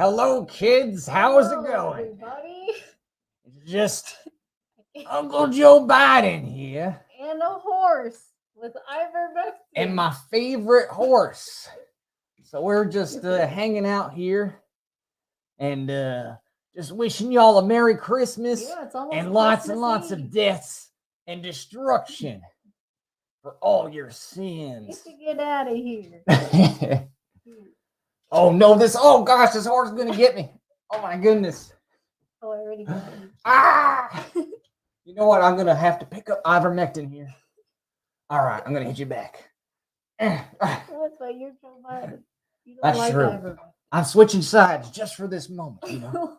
Hello, kids. How's it Hello, going? everybody. It's just Uncle Joe Biden here, And a horse with ivermectin. and my favorite horse. So we're just hanging out here, and just wishing y'all a Merry Christmas Yeah, it's almost and lots Christmas of Eve. deaths and destruction for all your Get sins. to get out of here. Oh no! Oh gosh, this horse is gonna get me. Oh my goodness. Oh, I already got you. Ah! You know what? I'm gonna have to pick up ivermectin here. All right, I'm gonna hit you back. That's why you're Joe Biden. You don't That's like true. ivermectin. I'm switching sides just for this moment. You know,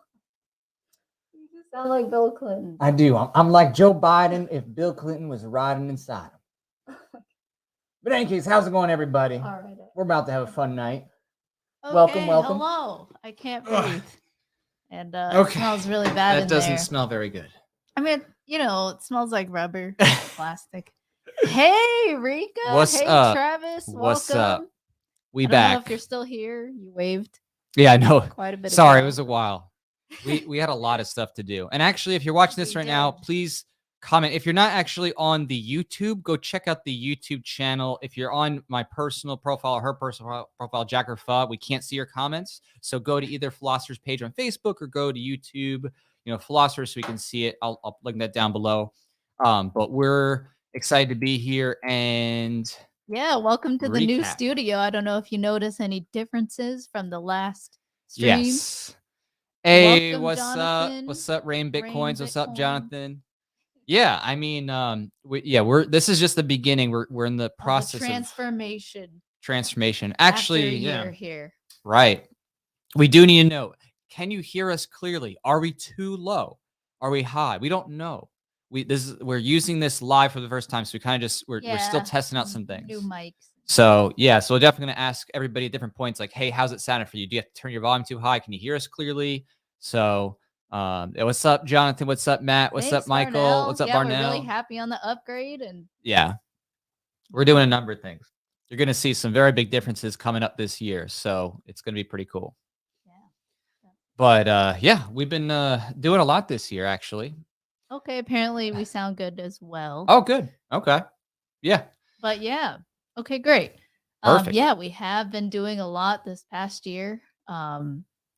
You just sound like Bill Clinton. I do. I'm like Joe Biden if Bill Clinton was riding inside him. But in any case, how's it going, everybody? All right. We're about to have a fun night. Okay, Welcome. Hello. I can't breathe. And Okay. it smells really bad That in doesn't there. smell very good. I mean, it smells like rubber, plastic. Hey, Rika. What's hey, up? Travis. What's welcome. up? We I don't know back. if you're still here. You waved Yeah, I know. quite a bit. Sorry, ago. it was a while. We had a lot of stuff to do. And actually, if you're watching this We right now, did. please comment. If you're not actually on the YouTube, go check out the YouTube channel. If you're on my personal profile or her personal profile, Jack or Pha, we can't see your comments. So go to either Philosopher's page on Facebook or go to YouTube, Philosopher, so we can see it. I'll link that down below. But we're excited to be here, and Yeah, welcome to the new Recap. studio. I don't know if you notice any differences from the last stream. yes. Hey, Welcome, what's Jonathan. up? What's up, Rain Bitcoins? What's up, Bitcoin. Jonathan? Yeah, I mean, this is just the beginning. We're in the process of transformation. Actually, After a yeah, year here. right. We do need to know. Can you hear us clearly? Are we too low? Are we high? We don't know. We're using this live for the first time, so we're still testing out some things. New mics. So yeah, so we're definitely gonna ask everybody at different points, like, hey, how's it sounding for you? Do you have to turn your volume too high? Can you hear us clearly? So what's up, Jonathan? What's up, Matt? What's Thanks, up, Michael? Barnell. What's up, yeah, Barnell? We're really happy on the upgrade, and yeah, we're doing a number of things. You're gonna see some very big differences coming up this year, so it's gonna be pretty cool. yeah. But yeah, we've been doing a lot this year, actually. Okay, apparently we sound good as well. Oh, good. Okay. Yeah. But yeah. Okay, great. Perfect. Yeah, we have been doing a lot this past year.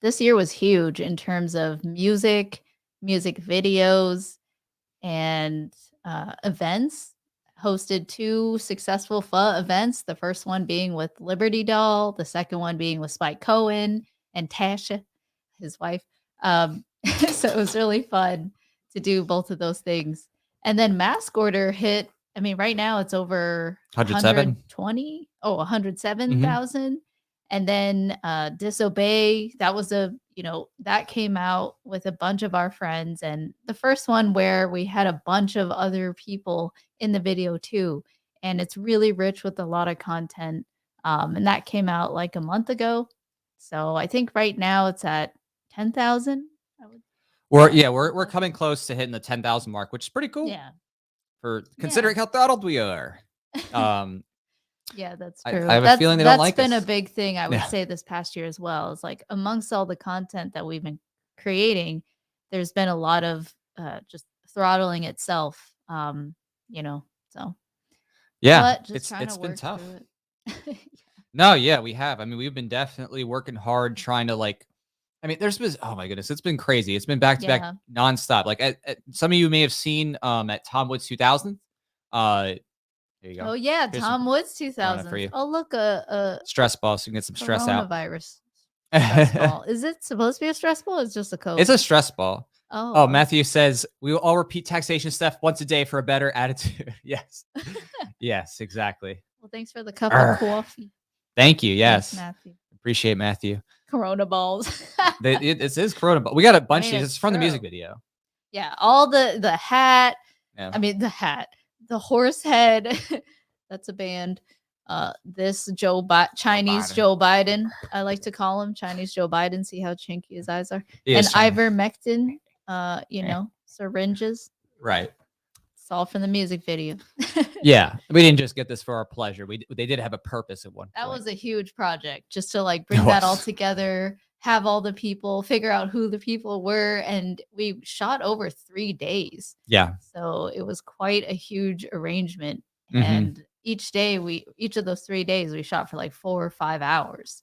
This year was huge in terms of music videos, and events. Hosted 2 successful Pha events. The first one being with Liberty Doll, the second one being with Spike Cohen and Tasha, his wife. So it was really fun to do both of those things. And then Mask Order hit. I mean, right now it's over 120. 107,000. And then Disobey, that was that came out with a bunch of our friends. And the first one where we had a bunch of other people in the video too. And it's really rich with a lot of content. And that came out like a month ago. So I think right now it's at 10,000. We're coming close to hitting the 10,000 mark, which is pretty cool. Yeah. For considering how throttled we are. Yeah, that's true. I have a feeling they don't like us. That's been a big thing, I would say, this past year as well. It's like amongst all the content that we've been creating, there's been a lot of just throttling itself. So yeah, but just it's been tough. No, yeah, we have. I mean, we've been definitely working hard trying to there's been, oh my goodness, it's been crazy. It's been back to back nonstop. Like some of you may have seen at Tom Woods 2000. There you go. Oh yeah, Here's Tom Woods 2000. for you. Oh look, a stress ball, so you can get some stress out. Coronavirus stress ball. Is it supposed to be a stress ball? Or it's just a code. It's a stress ball. Oh, Matthew says we will all repeat taxation stuff once a day for a better attitude. Yes, yes, exactly. Well, thanks for the cup of coffee. Thank you. Yes, thanks, Matthew. Appreciate Matthew. Corona balls. It is Corona ball. We got a bunch of these. It's from the true. music video. Yeah, all the hat. Yeah. I mean the hat, the horse head. That's a band. This Chinese Joe Biden. I like to call him Chinese Joe Biden. See how chinky his eyes are. And ivermectin. Syringes. Right. It's all from the music video. Yeah, we didn't just get this for our pleasure. They did have a purpose at one point. That was a huge project, just to bring that all together, have all the people, figure out who the people were, and we shot over 3 days. Yeah. So it was quite a huge arrangement, Hmm. and each of those 3 days, we shot for, like, 4 or 5 hours.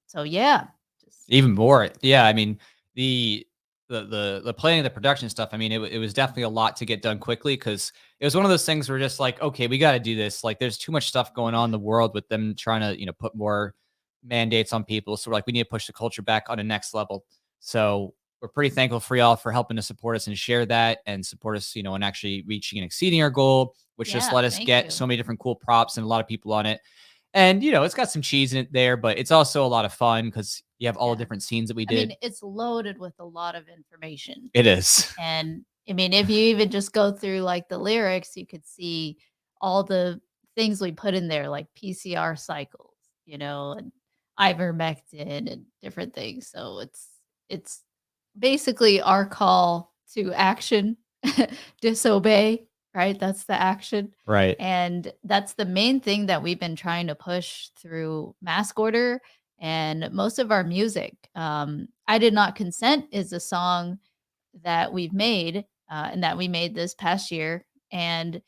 So yeah, just Even more. Yeah, I mean, the the planning, the production stuff, I mean, it was definitely a lot to get done quickly because it was one of those things where just like, okay, we gotta do this. Like, there's too much stuff going on in the world with them trying to, put more mandates on people. So we're like, we need to push the culture back on a next level. So we're pretty thankful for y'all for helping to support us and share that and support us, in actually reaching and exceeding our goal, which just yeah, let us thank get you. so many different cool props and a lot of people on it. And, it's got some cheese in it there, but it's also a lot of fun because you have all the Yeah. different scenes that we I mean, did. it's loaded with a lot of information. It is. And I mean, if you even just go through like the lyrics, you could see all the things we put in there, like PCR cycles, and ivermectin and different things. So it's basically our call to action, disobey, right? That's the action. Right. And that's the main thing that we've been trying to push through mask order and most of our music. I Did Not Consent is a song that we've made and that we made this past year. And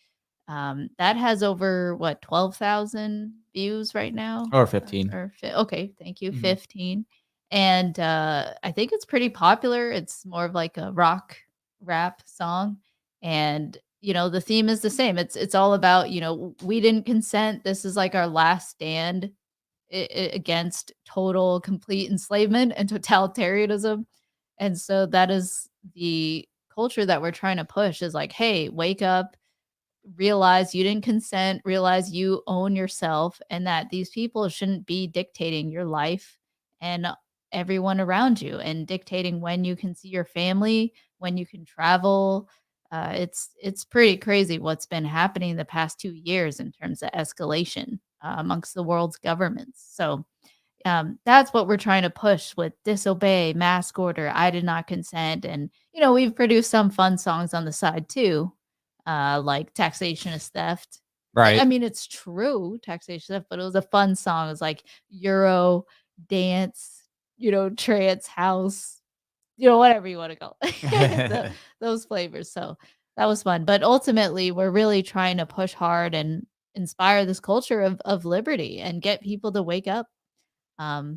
that has over what 12,000 views right now, Or 15. okay, thank you, Mhm. 15. And I think it's pretty popular. It's more of like a rock rap song, and the theme is the same. It's all about we didn't consent. This is like our last stand against total complete enslavement and totalitarianism. And so that is the culture that we're trying to push is like, hey, wake up, realize you didn't consent, realize you own yourself, and that these people shouldn't be dictating your life and everyone around you and dictating when you can see your family, when you can travel. It's pretty crazy what's been happening the past 2 years in terms of escalation amongst the world's governments. So that's what we're trying to push with Disobey, Mask Order, I Did Not Consent. And, we've produced some fun songs on the side too, like Taxation is Theft. I Right. mean, it's true, taxation is theft, but it was a fun song. It was like Euro, dance, trance, house, whatever you want to call it. Those flavors. So that was fun. But ultimately, we're really trying to push hard and inspire this culture of liberty and get people to wake up.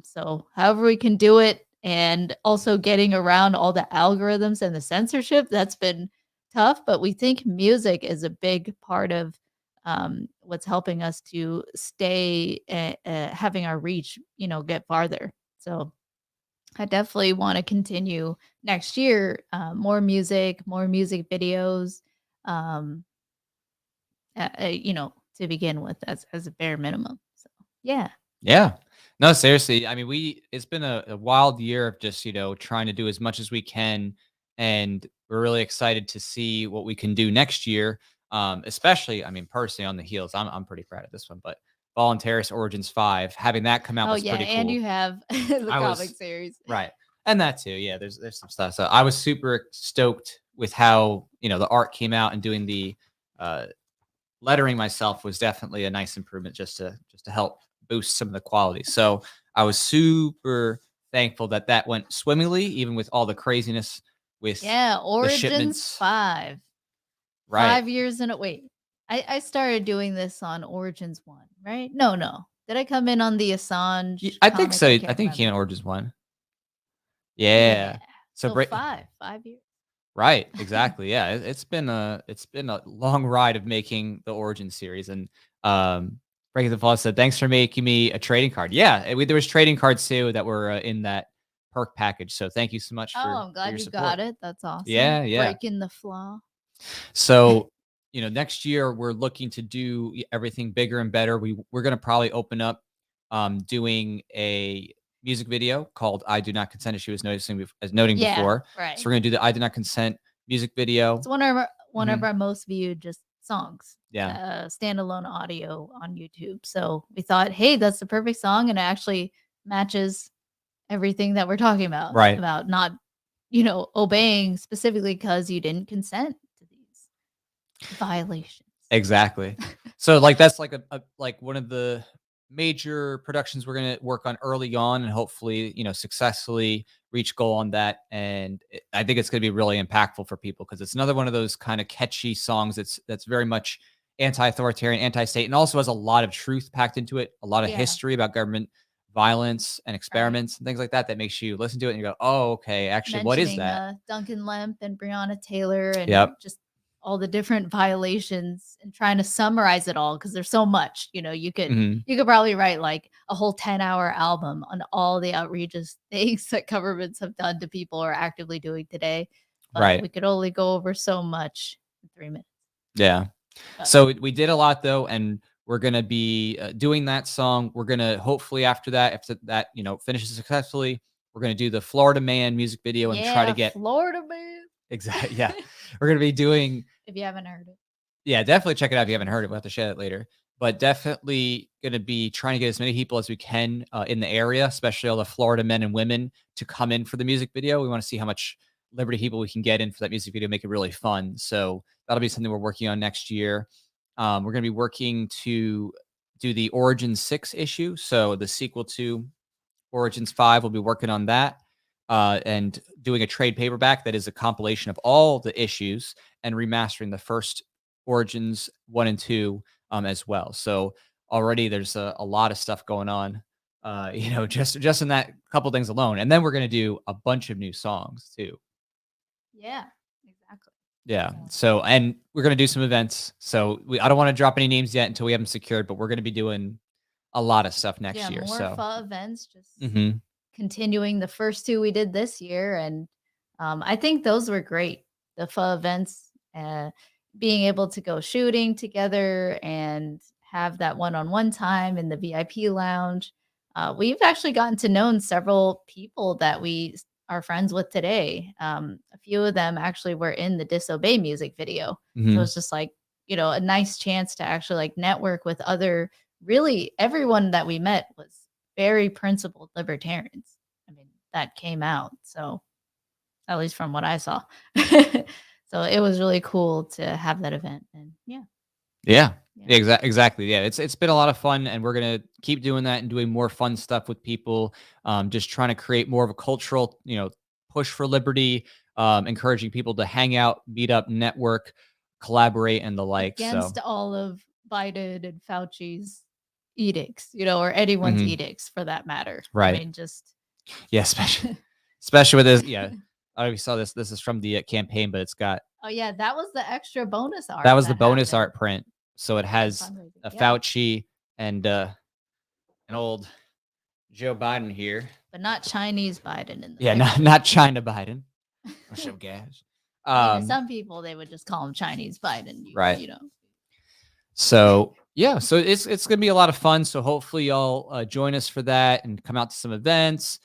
So however we can do it and also getting around all the algorithms and the censorship, that's been tough, but we think music is a big part of what's helping us to stay having our reach, get farther. So I definitely want to continue next year, more music videos, um, to begin with as a bare minimum. So yeah. Yeah. No, seriously. I mean, it's been a wild year of just, trying to do as much as we can. And we're really excited to see what we can do next year. Especially, I mean, personally on the heels, I'm pretty proud of this one, but Voluntaris Origins 5, having that come out Oh, was yeah, pretty and you cool. have the I comic was series. right. And that too. Yeah, there's some stuff. So I was super stoked with how, the art came out and doing the uh lettering myself was definitely a nice improvement just to help boost some of the quality. So I was super thankful that that went swimmingly, even with all the craziness with Yeah, the Origins shipments. 5. Right. 5 years in a wait. I started doing this on Origins 1, right? No, no. Did I come in on the Assange I think comic? so. I I can't think he came remember. in Origins one. Yeah. Yeah. So So break. 5 years. Right, exactly. Yeah, it's been a long ride of making the Origin series, and Breaking the Fall said, "Thanks for making me a trading card." Yeah, there was trading cards too that were in that perk package. So thank you so much Oh, for I'm for glad your you support. got it. That's awesome. Yeah, yeah. Breaking the flaw. So next year we're looking to do everything bigger and better. We're gonna probably open up doing a music video called "I Do Not Consent," as she was as noting Yeah, before. So right. we're gonna do the "I Do Not Consent" music video. It's one of Mhm. our most viewed just songs, Yeah. standalone audio on YouTube. So we thought, hey, that's the perfect song, and it actually matches everything that we're talking Right. about not, obeying specifically because you didn't consent to these violations. Exactly. So, like, that's like a like one of the major productions we're going to work on early on and hopefully, successfully reach goal on that. And I think it's going to be really impactful for people because it's another one of those kind of catchy songs that's very much anti-authoritarian, anti-state, and also has a lot of truth packed into it, a lot of Yeah, history about government violence and right. experiments and things like that that makes you listen to it and you go, oh, okay, actually, what is Mentioning, that? Duncan Lemp and Breonna Taylor and Yep. just all the different violations and trying to summarize it all because there's so much, Hmm. you could probably write, like, a whole 10-hour album on all the outrageous things that governments have done to people or are actively doing today, but Right. we could only go over so much in 3 minutes, Yeah. but So we did a lot though, and we're gonna be doing that song. We're gonna hopefully after that, if that finishes successfully, we're gonna do the Florida Man music video and try to yeah, get Florida Man. exact. Yeah, we're gonna be doing. If you haven't heard it. Yeah, definitely check it out if you haven't heard it. We'll have to share it later. But definitely gonna be trying to get as many people as we can in the area, especially all the Florida men and women, to come in for the music video. We want to see how much Liberty people we can get in for that music video, make it really fun. So that'll be something we're working on next year. We're going to be working to do the Origins 6 issue. So the sequel to Origins 5, we'll be working on that and doing a trade paperback that is a compilation of all the issues and remastering the first Origins 1 and 2 as well. So already there's a lot of stuff going on, just in that couple things alone. And then we're going to do a bunch of new songs too. Yeah, exactly. Yeah. So So, and we're gonna do some events. So I don't want to drop any names yet until we have them secured, but we're gonna be doing a lot of stuff next yeah, year. more So, pho events, just mhm. continuing the first 2 we did this year, and, I think those were great. The pho events, being able to go shooting together and have that one-on-one time in the VIP lounge. We've actually gotten to know several people that we are friends with today. A few of them actually were in the Disobey music video. So Mhm. it's just like, a nice chance to actually, like, network with other really everyone that we met was very principled libertarians. I mean, that came out. So, at least from what I saw. So, it was really cool to have that event. And yeah, Yeah. yeah. Exactly. Yeah. It's been a lot of fun, and we're gonna keep doing that and doing more fun stuff with people. Just trying to create more of a cultural, push for liberty, encouraging people to hang out, meet up, network, collaborate, and the like. Against So, all of Biden and Fauci's edicts, or anyone's mhm. edicts for that matter. I Right. mean, just Yeah. Especially with this. Yeah. I don't know if you saw this. This is from the campaign, but it's got oh yeah, that was the extra bonus that art was the that bonus happened art print. So it for the has fundraising. a Yeah. Fauci and an old Joe Biden here. But not Chinese Biden in the Yeah, not picture. not China Biden. Or show gas. I mean, to Um, some people, they would just call him Chinese Biden, right. you know. So yeah, so it's gonna be a lot of fun. So hopefully y'all join us for that and come out to some events.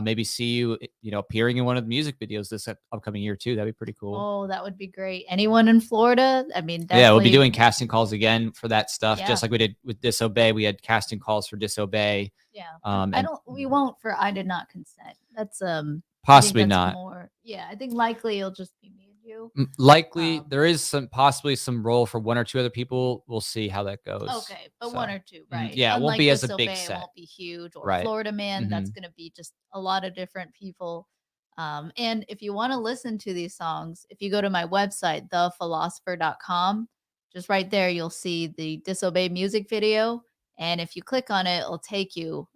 Maybe see you, appearing in one of the music videos this upcoming year too. That'd be pretty cool. Oh, that would be great. Anyone in Florida? I mean, Yeah, we'll be definitely. doing casting calls again for that stuff, Yeah. just like we did with Disobey. We had casting calls for Disobey, Yeah. and We won't for I did not consent. That's I think possibly that's not. more, yeah, I think likely it'll just be me and you. Likely, Um there is possibly some role for one or two other people. We'll see how that goes. okay, but one So, or two, right? yeah, it won't Unlike be as a big Disobey, it set, won't be huge, or right? Florida Man, Hmm. that's gonna be just a lot of different people. And if you want to listen to these songs, if you go to my website, thephilosopher.com, just right there, you'll see the Disobey music video. And if you click on it, it'll take you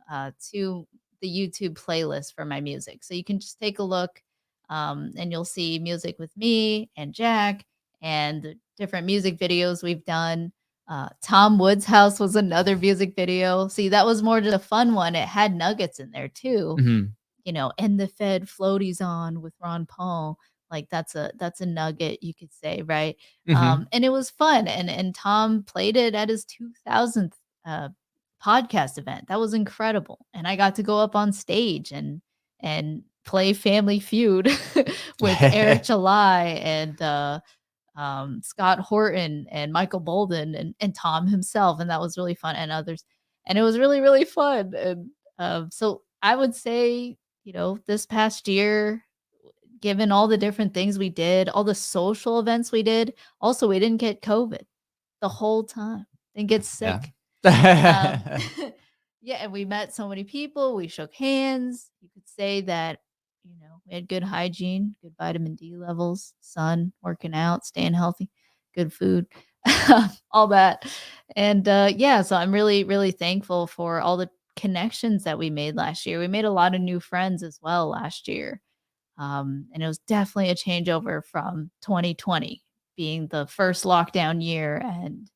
to the YouTube playlist for my music. So you can just take a look, and you'll see music with me and Jack and the different music videos we've done. Tom Wood's house was another music video. See, that was more just a fun one. It had nuggets in there too, Hmm. and the Fed floaties on with Ron Paul. Like that's a nugget, you could say, right? Hmm. And it was fun. And Tom played it at his 2000th uh, podcast event. That was incredible. And I got to go up on stage and play Family Feud with Eric July and Scott Horton and Michael Bolden and Tom himself, and that was really fun, and others, and it was really really fun. And so I would say, this past year, given all the different things we did, all the social events we did, also we didn't get COVID the whole time, didn't get Yeah. sick. Um, Yeah, and we met so many people, we shook hands. You could say that, we had good hygiene, good vitamin D levels, sun, working out, staying healthy, good food, all that. And yeah, so I'm really, really thankful for all the connections that we made last year. We made a lot of new friends as well last year. And it was definitely a changeover from 2020 being the first lockdown year and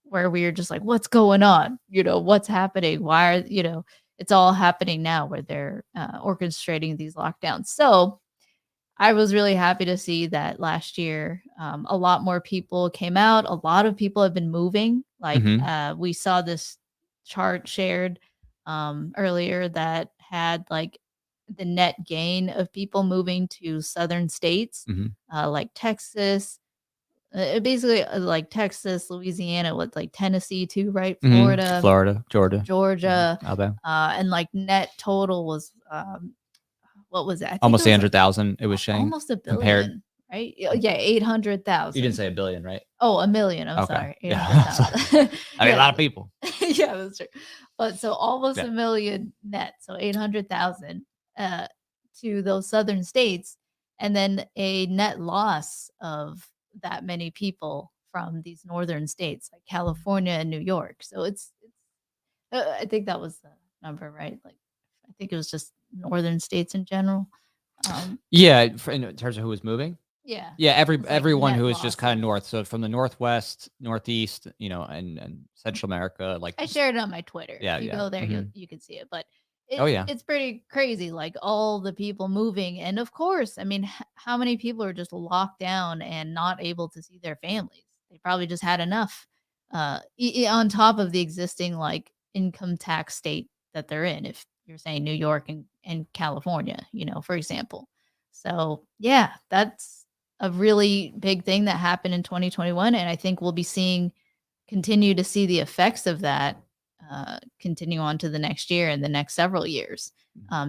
where we were just like, what's going on? What's happening? Why are, it's all happening now where they're orchestrating these lockdowns. So I was really happy to see that last year, a lot more people came out. A lot of people have been moving. Like Hmm. we saw this chart shared earlier that had like the net gain of people moving to southern states, Hmm. like Texas, basically, like Texas, Louisiana, with, like, Tennessee too, right? Hmm. Florida, Florida, Georgia, Georgia, Alabama. and, like, net total was, what was it? I think it Almost was, 800,000. It was saying almost a compared. billion, right? Yeah, You didn't 800,000. say a billion, right? Oh, a million, I'm Okay. sorry, Yeah. 800,000. I mean, a Yeah. lot of people. Yeah, that's true. But so almost Yeah. a million net, so 800,000, uh, to those southern states, and then a net loss of that many people from these northern states like California and New York. So I think that was the number, right? Like, I think it was just northern states in general. Yeah, in terms of who was moving. Yeah, Yeah, it's like everyone net who is just kind of losses. north. So from the northwest, northeast, and Central America, like I just shared it on my Twitter. yeah, If you yeah. go there, Hmm. you can see it. But Oh yeah. it's pretty crazy, like all the people moving, and of course, I mean, how many people are just locked down and not able to see their families? They probably just had enough. On top of the existing like income tax state that they're in, if you're saying New York and California, for example. So yeah, that's a really big thing that happened in 2021, and I think we'll be seeing continue to see the effects of that continue on to the next year and the next several years.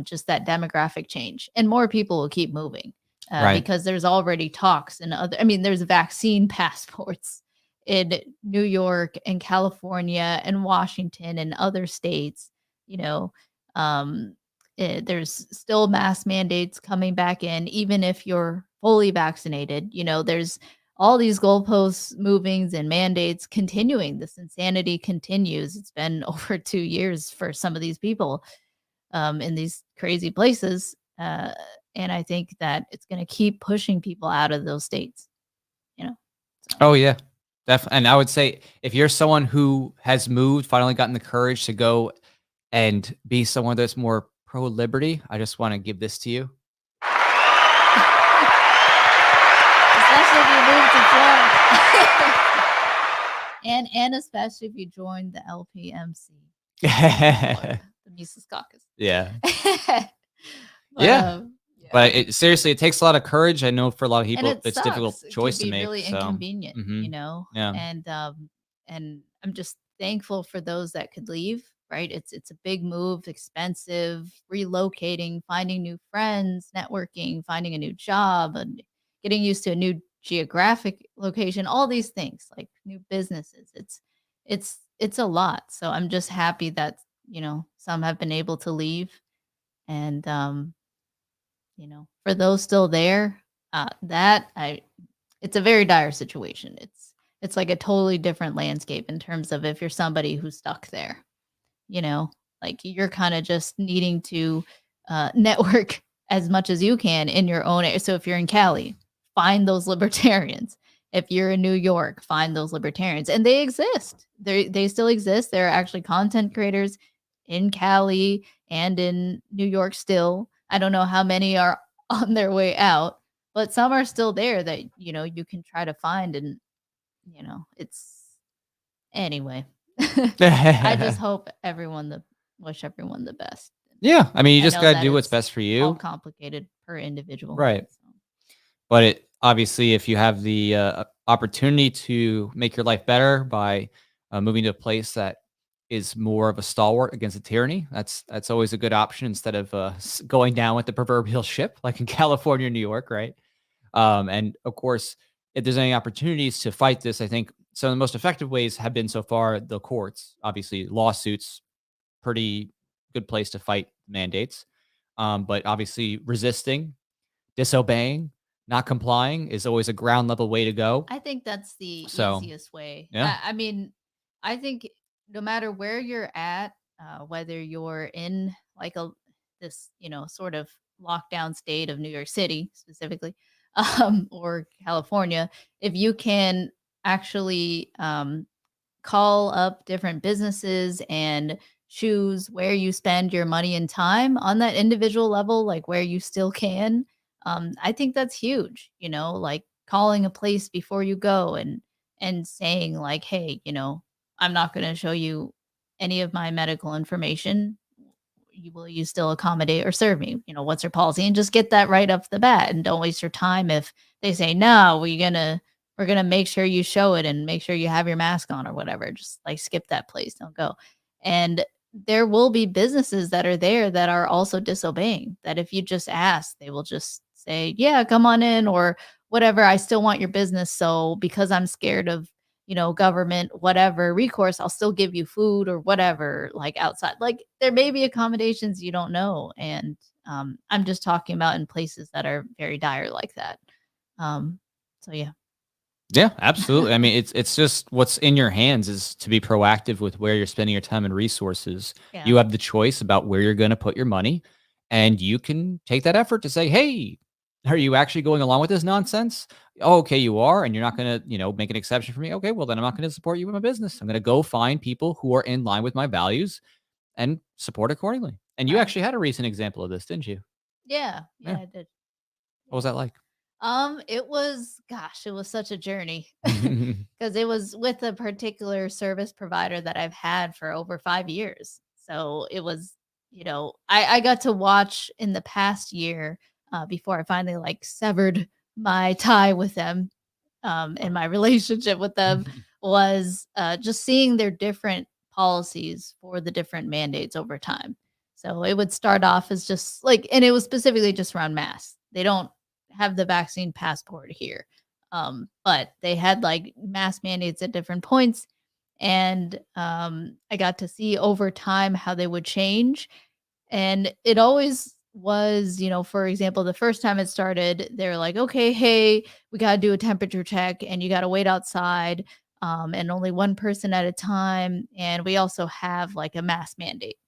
Just that demographic change, and more people will keep moving Right. because there's already talks and other. I mean, there's vaccine passports in New York and California and Washington and other states. You know, um, there's still mask mandates coming back in, even if you're fully vaccinated. There's all these goalposts movings and mandates continuing. This insanity continues. It's been over 2 years for some of these people in these crazy places. And I think that it's going to keep pushing people out of those states, you know? So, Oh yeah. Definitely. And I would say if you're someone who has moved, finally gotten the courage to go and be someone that's more pro liberty, I just want to give this to you. especially if you move to Florida. And especially if you join the LPMC, Florida, the Mises Caucus. Yeah. But, Yeah. yeah. But it takes a lot of courage. I know for a lot of And people, it it's a difficult sucks. It can choice to be make. really So, inconvenient, hmm, yeah. and I'm just thankful for those that could leave, right? It's a big move, expensive, relocating, finding new friends, networking, finding a new job, and getting used to a new geographic location, all these things, like new businesses. It's a lot. So I'm just happy that, some have been able to leave and for those still there, that I it's a very dire situation. It's like a totally different landscape in terms of if you're somebody who's stuck there, you know, like you're kind of just needing to network as much as you can in your own area. So if you're in Cali, find those libertarians. If you're in New York, find those libertarians, and they exist. They still exist. There are actually content creators in Cali and in New York still. I don't know how many are on their way out, but some are still there that you can try to find, and it's anyway. I just hope wish everyone the best. Yeah. I mean, you I just know got to that do what's it's best for all you. complicated per individual. Right. So. But obviously, if you have the opportunity to make your life better by moving to a place that is more of a stalwart against a tyranny, that's always a good option instead of going down with the proverbial ship, like in California, or New York, right? And of course, if there's any opportunities to fight this, I think some of the most effective ways have been so far the courts, obviously lawsuits, pretty good place to fight mandates. But obviously resisting, disobeying, not complying is always a ground level way to go. I think that's the So, easiest way. yeah. I mean, I think no matter where you're at, whether you're in like this, sort of lockdown state of New York City specifically, or California, if you can actually call up different businesses and choose where you spend your money and time on that individual level, like where you still can. I think that's huge, like calling a place before you go and saying like, hey, I'm not going to show you any of my medical information. Will you still accommodate or serve me? What's your policy? And just get that right off the bat and don't waste your time if they say, no, we're gonna make sure you show it and make sure you have your mask on or whatever. Just like skip that place, don't go. And there will be businesses that are there that are also disobeying. That if you just ask, they will just say, "Yeah, come on in," or whatever. I still want your business, so because I'm scared of government, whatever recourse, I'll still give you food or whatever, like outside. Like there may be accommodations you don't know, and I'm just talking about in places that are very dire like that. So yeah. Yeah, absolutely. I mean, it's just what's in your hands is to be proactive with where you're spending your time and resources. Yeah. You have the choice about where you're going to put your money, and you can take that effort to say, "Hey, are you actually going along with this nonsense? Oh, okay, you are, and you're not going to, make an exception for me. Okay, well then I'm not going to support you with my business. I'm going to go find people who are in line with my values and support accordingly." And you Right. actually had a recent example of this, didn't you? Yeah, Yeah. I did. What was that like? It was it was such a journey because it was with a particular service provider that I've had for over 5 years. So it was, I got to watch in the past year, before I finally like severed my tie with them, and my relationship with them was just seeing their different policies for the different mandates over time. So it would start off as just like, and it was specifically just around masks. They don't have the vaccine passport here, but they had like mask mandates at different points. And I got to see over time how they would change, and it always was, for example, the first time it started, they were like, okay, hey, we got to do a temperature check and you got to wait outside, and only one person at a time. And we also have like a mask mandate,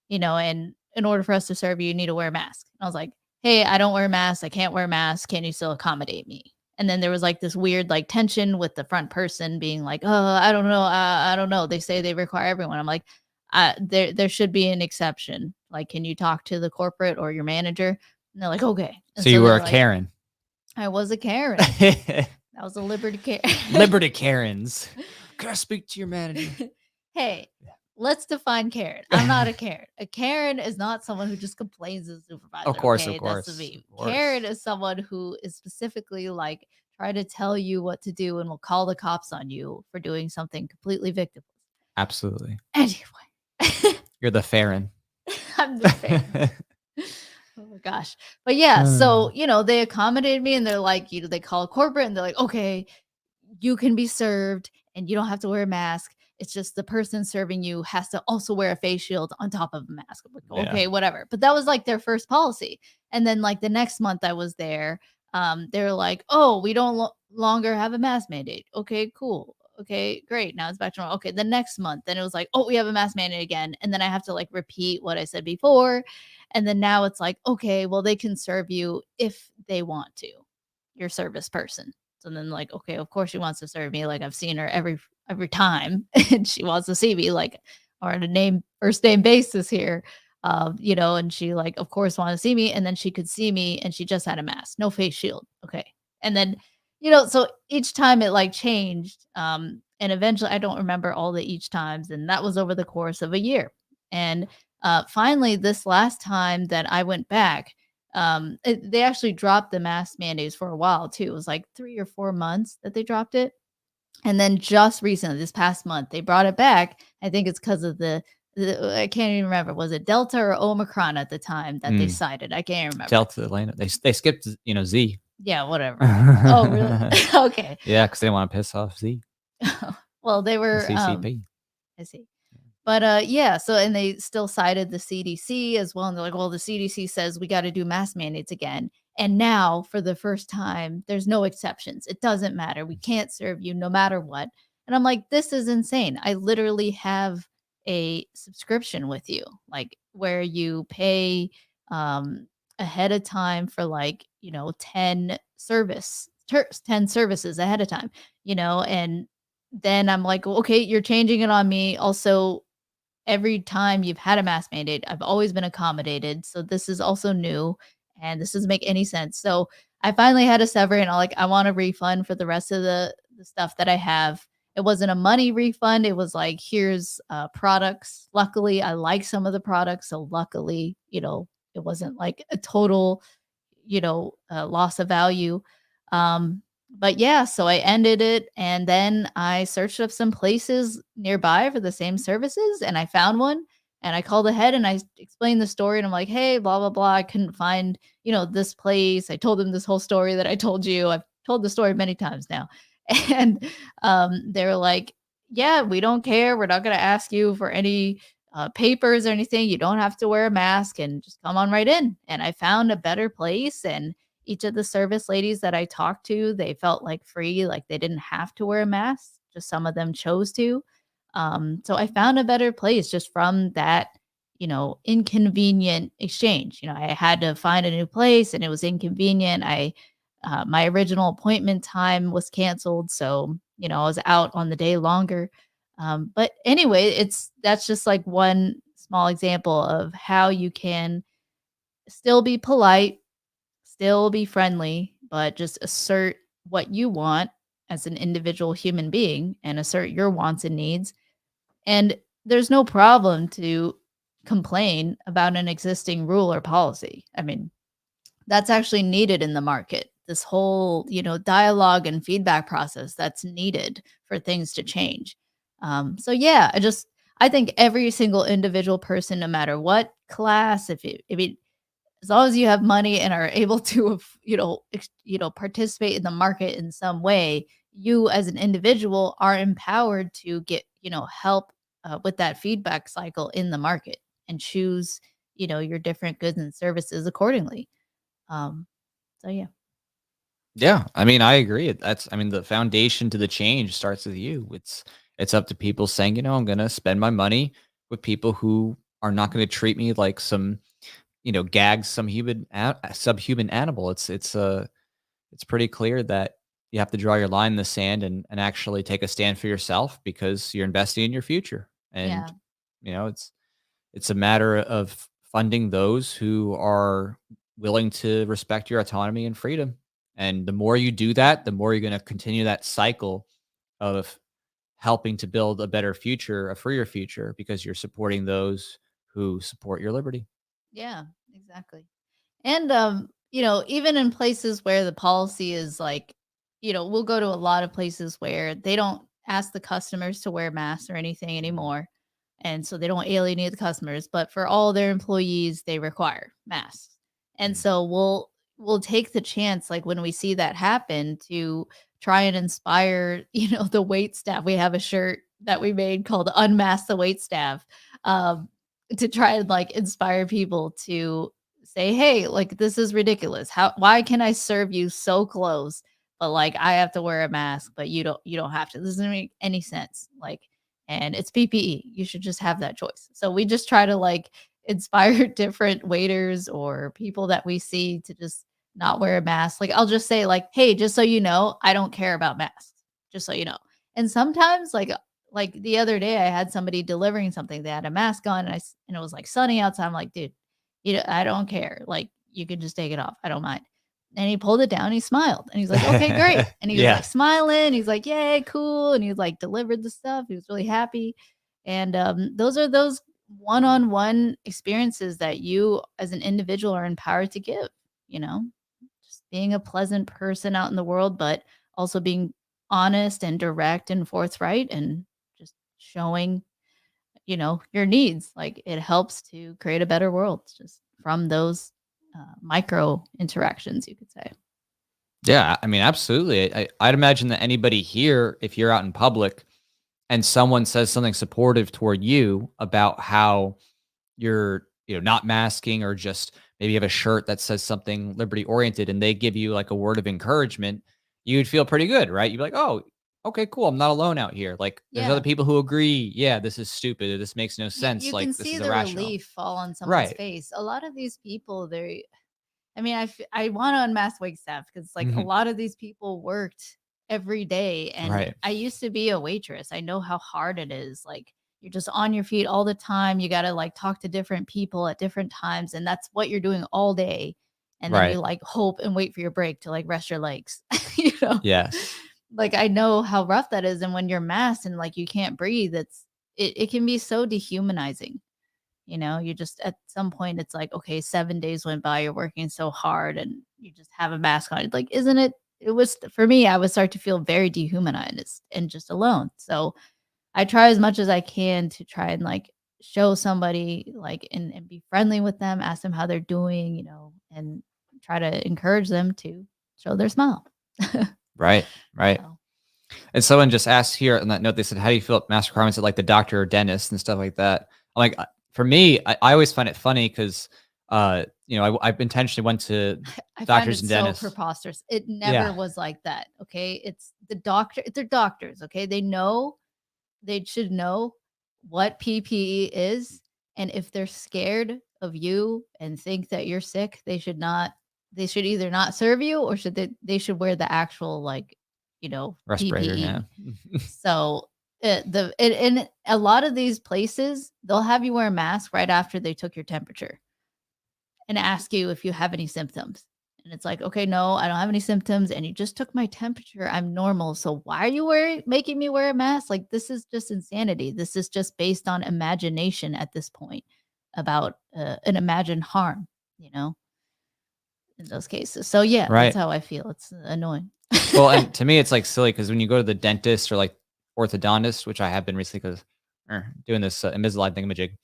and in order for us to serve you, you need to wear a mask. And I was like, hey, I don't wear a mask. I can't wear a mask. Can you still accommodate me? And then there was like this weird like tension with the front person being like, oh, I don't know. I don't know. They say they require everyone. I'm like, there should be an exception. Like, can you talk to the corporate or your manager? And they're like, okay. And So you were they're a like, Karen. I was a Karen. That was a Liberty Karen. Liberty Karens. Can I speak to your manager? Hey, let's define Karen. I'm not a Karen. A Karen is not someone who just complains to the supervisor. Of course, okay? of course. That's the meme. Of course. Karen is someone who is specifically like try to tell you what to do and will call the cops on you for doing something completely victimless. Absolutely. Anyway. You're the Farron. I'm the Farron. Oh my gosh. But yeah, so, they accommodated me and they're like, they call corporate and they're like, okay, you can be served and you don't have to wear a mask. It's just the person serving you has to also wear a face shield on top of a mask. I'm like, okay, whatever. But that was like their first policy. And then like the next month I was there, they're like, oh, we don't longer have a mask mandate. Okay, cool. Okay, great. Now it's back to normal. Okay, the next month, then it was like, oh, we have a mask mandate again. And then I have to like repeat what I said before. And then now it's like, okay, well, they can serve you if they want to, your service person. So then like, okay, of course she wants to serve me. Like I've seen her every time and she wants to see me like on a first name basis here. And she like, of course, wanted to see me. And then she could see me and she just had a mask, no face shield. Okay. And then, so each time it like changed. And eventually I don't remember all the each times. And that was over the course of a year. And finally, this last time that I went back, they actually dropped the mask mandates for a while too. It was like 3 or 4 months that they dropped it. And then just recently, this past month, they brought it back. I think it's because of the I can't even remember. Was it Delta or Omicron at the time that they cited? I can't remember. Delta, Atlanta. They skipped, Z. Yeah, whatever. Oh, really? Okay. Yeah, because they want to piss off Z. Well, they were CCP. I see. But, yeah, so and they still cited the CDC as well, and they're like, "Well, the CDC says we gotta do mask mandates again, and now for the first time, there's no exceptions. It doesn't matter. We can't serve you no matter what." And I'm like, "This is insane. I literally have a subscription with you, like, where you pay, um, ahead of time for, like, 10 services ahead of time," and then I'm like, "Well, okay, you're changing it on me. Also, every time you've had a mask mandate, I've always been accommodated. So this is also new and this doesn't make any sense." So I finally had to sever and I want a refund for the rest of the stuff that I have. It wasn't a money refund. It was like, here's products. Luckily, I like some of the products. So luckily, it wasn't like a total loss of value. But yeah, so I ended it and then I searched up some places nearby for the same services and I found one and I called ahead and explained the story and I'm like, "Hey, blah blah blah, I couldn't find, this place." I told them this whole story that I told you. I've told the story many times now. And they were like, "Yeah, we don't care. We're not going to ask you for any papers or anything. You don't have to wear a mask and just come on right in." And I found a better place and each of the service ladies that I talked to, they felt like free, like they didn't have to wear a mask. Just some of them chose to. So I found a better place just from that, inconvenient exchange. I had to find a new place and it was inconvenient. My original appointment time was canceled, so I was out on the day longer. But anyway, that's just like one small example of how you can still be polite, still be friendly, but just assert what you want as an individual human being and assert your wants and needs. And there's no problem to complain about an existing rule or policy. I mean, that's actually needed in the market. This whole, dialogue and feedback process that's needed for things to change. So yeah, I think every single individual person, no matter what class, if it as long as you have money and are able to, participate in the market in some way, you as an individual are empowered to get, help with that feedback cycle in the market and choose, your different goods and services accordingly. Um, so yeah. Yeah, I mean, I agree. I mean, the foundation to the change starts with you. It's up to people saying, I'm going to spend my money with people who are not going to treat me like some, gag some subhuman animal. It's pretty clear that you have to draw your line in the sand and actually take a stand for yourself because you're investing in your future. And Yeah. it's a matter of funding those who are willing to respect your autonomy and freedom. And the more you do that, the more you're going to continue that cycle of helping to build a better future, a freer future, because you're supporting those who support your liberty. Yeah, exactly. And, even in places where the policy is like, we'll go to a lot of places where they don't ask the customers to wear masks or anything anymore. And so they don't alienate the customers, but for all their employees, they require masks. And Mhm. so we'll take the chance, like when we see that happen, to try and inspire, the wait staff. We have a shirt that we made called Unmask the Wait Staff. Um, to try and like inspire people to say, "Hey, like this is ridiculous. Why can I serve you so close, but like I have to wear a mask, but you don't have to. This doesn't make any sense." Like, and it's PPE. You should just have that choice. So we just try to like inspire different waiters or people that we see to just not wear a mask. Like I'll just say like, "Hey, just so you know, I don't care about masks. Just so you know." And sometimes like the other day I had somebody delivering something. They had a mask on and it was like sunny outside. I'm like, "Dude, I don't care. Like, you can just take it off. I don't mind." And he pulled it down, he smiled, and he's like, "Okay, great." And he was like Yeah. smiling. He's like, "Yay, cool." And he like delivered the stuff. He was really happy. And those are those one-on-one experiences that you as an individual are empowered to give, you know, just being a pleasant person out in the world, but also being honest and direct and forthright and just showing your needs. Like it helps to create a better world just from those micro interactions, you could say. Yeah, I mean, absolutely. I'd imagine that anybody here, if you're out in public and someone says something supportive toward you about how you're, not masking, or just maybe you have a shirt that says something liberty oriented and they give you like a word of encouragement, you'd feel pretty good, right? You'd be like, "Oh, okay, cool. I'm not alone out here. Like there's other Yeah. people who agree, yeah, this is stupid. Or this makes no You sense. you can Like this see is the irrational." relief fall on someone's Right. face. A lot of these people, I mean, I want to unmask wait staff because like a Mhm. lot of these people worked every day, and Right. I used to be a waitress. I know how hard it is. Like you're just on your feet all the time. You got to like talk to different people at different times, and that's what you're doing all day. And then you Right. like hope and wait for your break to like rest your legs. you know, Yes. like I know how rough that is, and when you're masked and like you can't breathe, it can be so dehumanizing. You just at some point it's like, okay, 7 days went by, you're working so hard and you just have a mask on. Like, isn't it? It was for me, I would start to feel very dehumanized and just alone. So I try as much as I can to try and like show somebody like and be friendly with them, ask them how they're doing, and try to encourage them to show their smile. Right. Right. So And someone just asked here on that note, they said, "How do you feel about mask requirements at like the doctor or dentist and stuff like that?" I'm like, for me, I always find it funny because, I've intentionally went to I find doctors it and so dentists. preposterous. It never Yeah. was like that. Okay. It's the doctor, they're doctors. Okay. They should know what PPE is. And if they're scared of you and think that you're sick, they should either not serve you or they should wear the actual, like, Respirator. PPE. Yeah. So in a lot of these places, they'll have you wear a mask right after they took your temperature and ask you if you have any symptoms. And it's like, okay, no, I don't have any symptoms. And you just took my temperature. I'm normal. So why are you making me wear a mask? Like, this is just insanity. This is just based on imagination at this point about an imagined harm, you know, in those cases. So, yeah, that's Right. how I feel. It's annoying. Well, and to me, it's like silly because when you go to the dentist or like orthodontist, which I have been recently because doing this Invisalign thingamajig.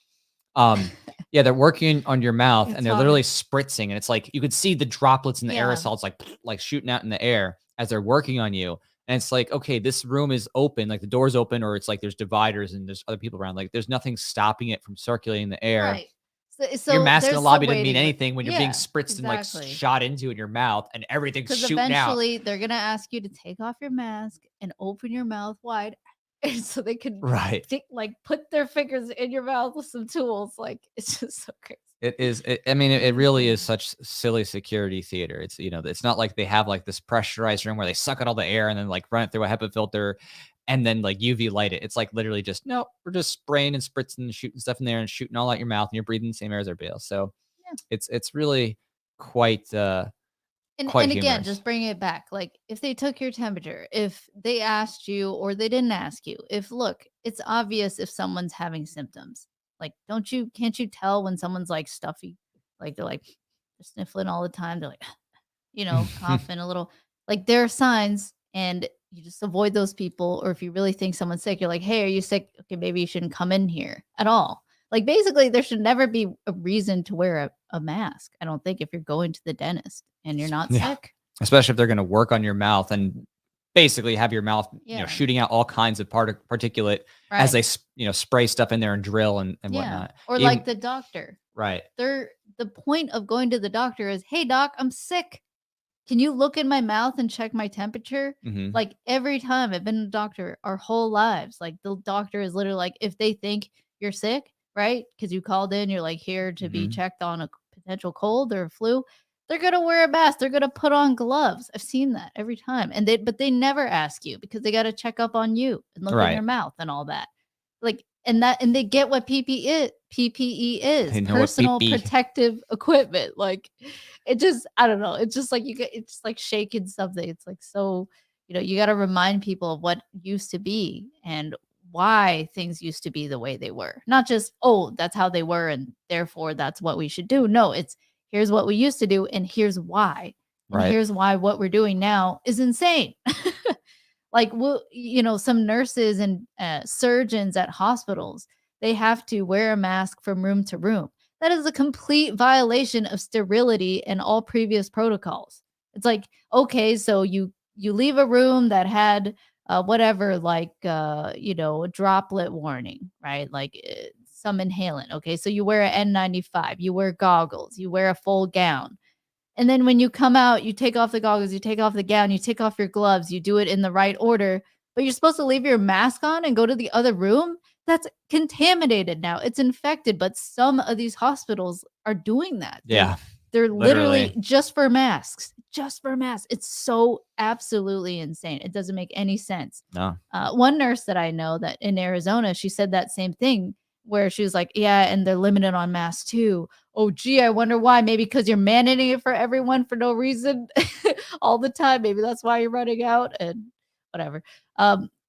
Yeah, they're working on your mouth and It's they're literally hard. spritzing, and it's like you could see the droplets and the Yeah. aerosols like shooting out in the air as they're working on you. And it's like, okay, this room is open, like the door's open, or it's like there's dividers and there's other people around. Like there's nothing stopping it from circulating the air. Right. So, Your so mask in the there's lobby some doesn't mean waiting. anything when you're being Yeah, spritzed and like exactly. shot into in your mouth and everything's Because shooting out. eventually they're gonna ask you to take off your mask and open your mouth wide, and so they can Right. like put their fingers in your mouth with some tools. Like it's just so crazy. It is. I mean, it It's really is insane. such silly security theater. It's it's not like they have like this pressurized room where they suck out all the air and then like run it through a HEPA filter, and then like UV light it. It's like literally just no, we're just spraying and spritzing and shooting stuff in there and shooting all out your mouth and you're breathing the same air as everybody else. So Yeah. it's really quite quite And again, humorous. just bring it back. Like if they took your temperature, if they asked you or they didn't ask you, if look, it's obvious if someone's having symptoms. Like, can't you tell when someone's like stuffy? Like they're sniffling all the time. They're like, coughing a little. Like there are signs, and you just avoid those people. Or if you really think someone's sick, you're like, hey, are you sick? Okay, maybe you shouldn't come in here at all. Like basically, there should never be a reason to wear a mask. I don't think if you're going to the dentist and you're not Yeah, sick. especially if they're going to work on your mouth and basically have your mouth, Yeah. shooting out all kinds of particulate as Right. they spray stuff in there and drill and Yeah. whatnot. Or Even like the doctor. right. The point of going to the doctor is, hey doc, I'm sick. Can you look in my mouth and check my temperature? Hmm. Like every time I've been a doctor our whole lives, like the doctor is literally like, if they think you're sick, right? Because you called in, you're like here to be Hmm. checked on a potential cold or flu. They're gonna wear a mask. They're gonna put on gloves. I've seen that every time. But they never ask you because they got to check up on you and look in your Right. mouth and all that. Like and they get what PPE is They know what personal PP. protective equipment. Like it just I don't know. It's just like it's like shaking something. It's like so, you got to remind people of what used to be and why things used to be the way they were. Not just, oh, that's how they were and therefore that's what we should do. No, it's here's what we used to do and here's why. And Right. here's why what we're doing now is insane. Like some nurses and surgeons at hospitals, they have to wear a mask from room to room. That is a complete violation of sterility and all previous protocols. It's like, okay, so you leave a room that had whatever, like, a droplet warning, right? Like some inhalant. Okay. So you wear an N95, you wear goggles, you wear a full gown. And then when you come out, you take off the goggles, you take off the gown, you take off your gloves, you do it in the right order, but you're supposed to leave your mask on and go to the other room. That's contaminated now. It's infected, but some of these hospitals are doing that. Yeah. They're literally Literally. just for masks, just for masks. It's so absolutely insane. It doesn't make any sense. No. One nurse that I know that in Arizona, she said that same thing where she was like, yeah, and they're limited on masks too. Oh, gee, I wonder why. Maybe because you're mandating it for everyone for no reason all the time. Maybe that's why you're running out and whatever.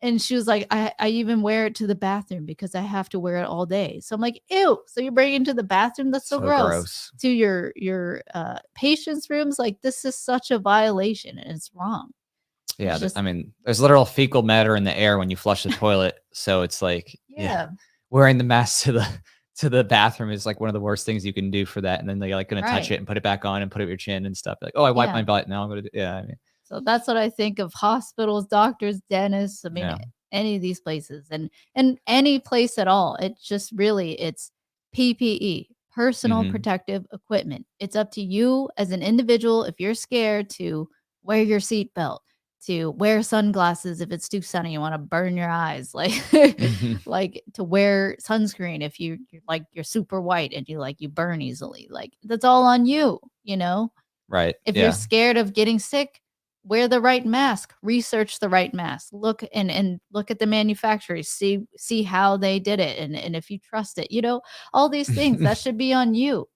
And she was like, I even wear it to the bathroom because I have to wear it all day. So I'm like, ew. So you're bringing it to the bathroom? That's so gross. To your patients' rooms. Like, this is such a violation and it's wrong. Yeah. It's just, I mean, there's literal fecal matter in the air when you flush the toilet. So it's like, yeah. wearing the mask to the bathroom is like one of the worst things you can do for that. And then they're like going to touch Right. it and put it back on and put it with your chin and stuff. Like, oh, I wiped Yeah. my butt. Now I'm going to do, I mean, So that's what I think of hospitals, doctors, dentists. I mean, Yeah. any of these places and any place at all. It's just really it's PPE, personal Mhm. protective equipment. It's up to you as an individual if you're scared to wear your seatbelt, to wear sunglasses if it's too sunny, you want to burn your eyes, like Mhm. like to wear sunscreen if you're super white and you burn easily. Like that's all on you, you know? Right. If you're Yeah. scared of getting sick, wear the right mask, research the right mask, look and look at the manufacturers, see how they did it and if you trust it, all these things that should be on you.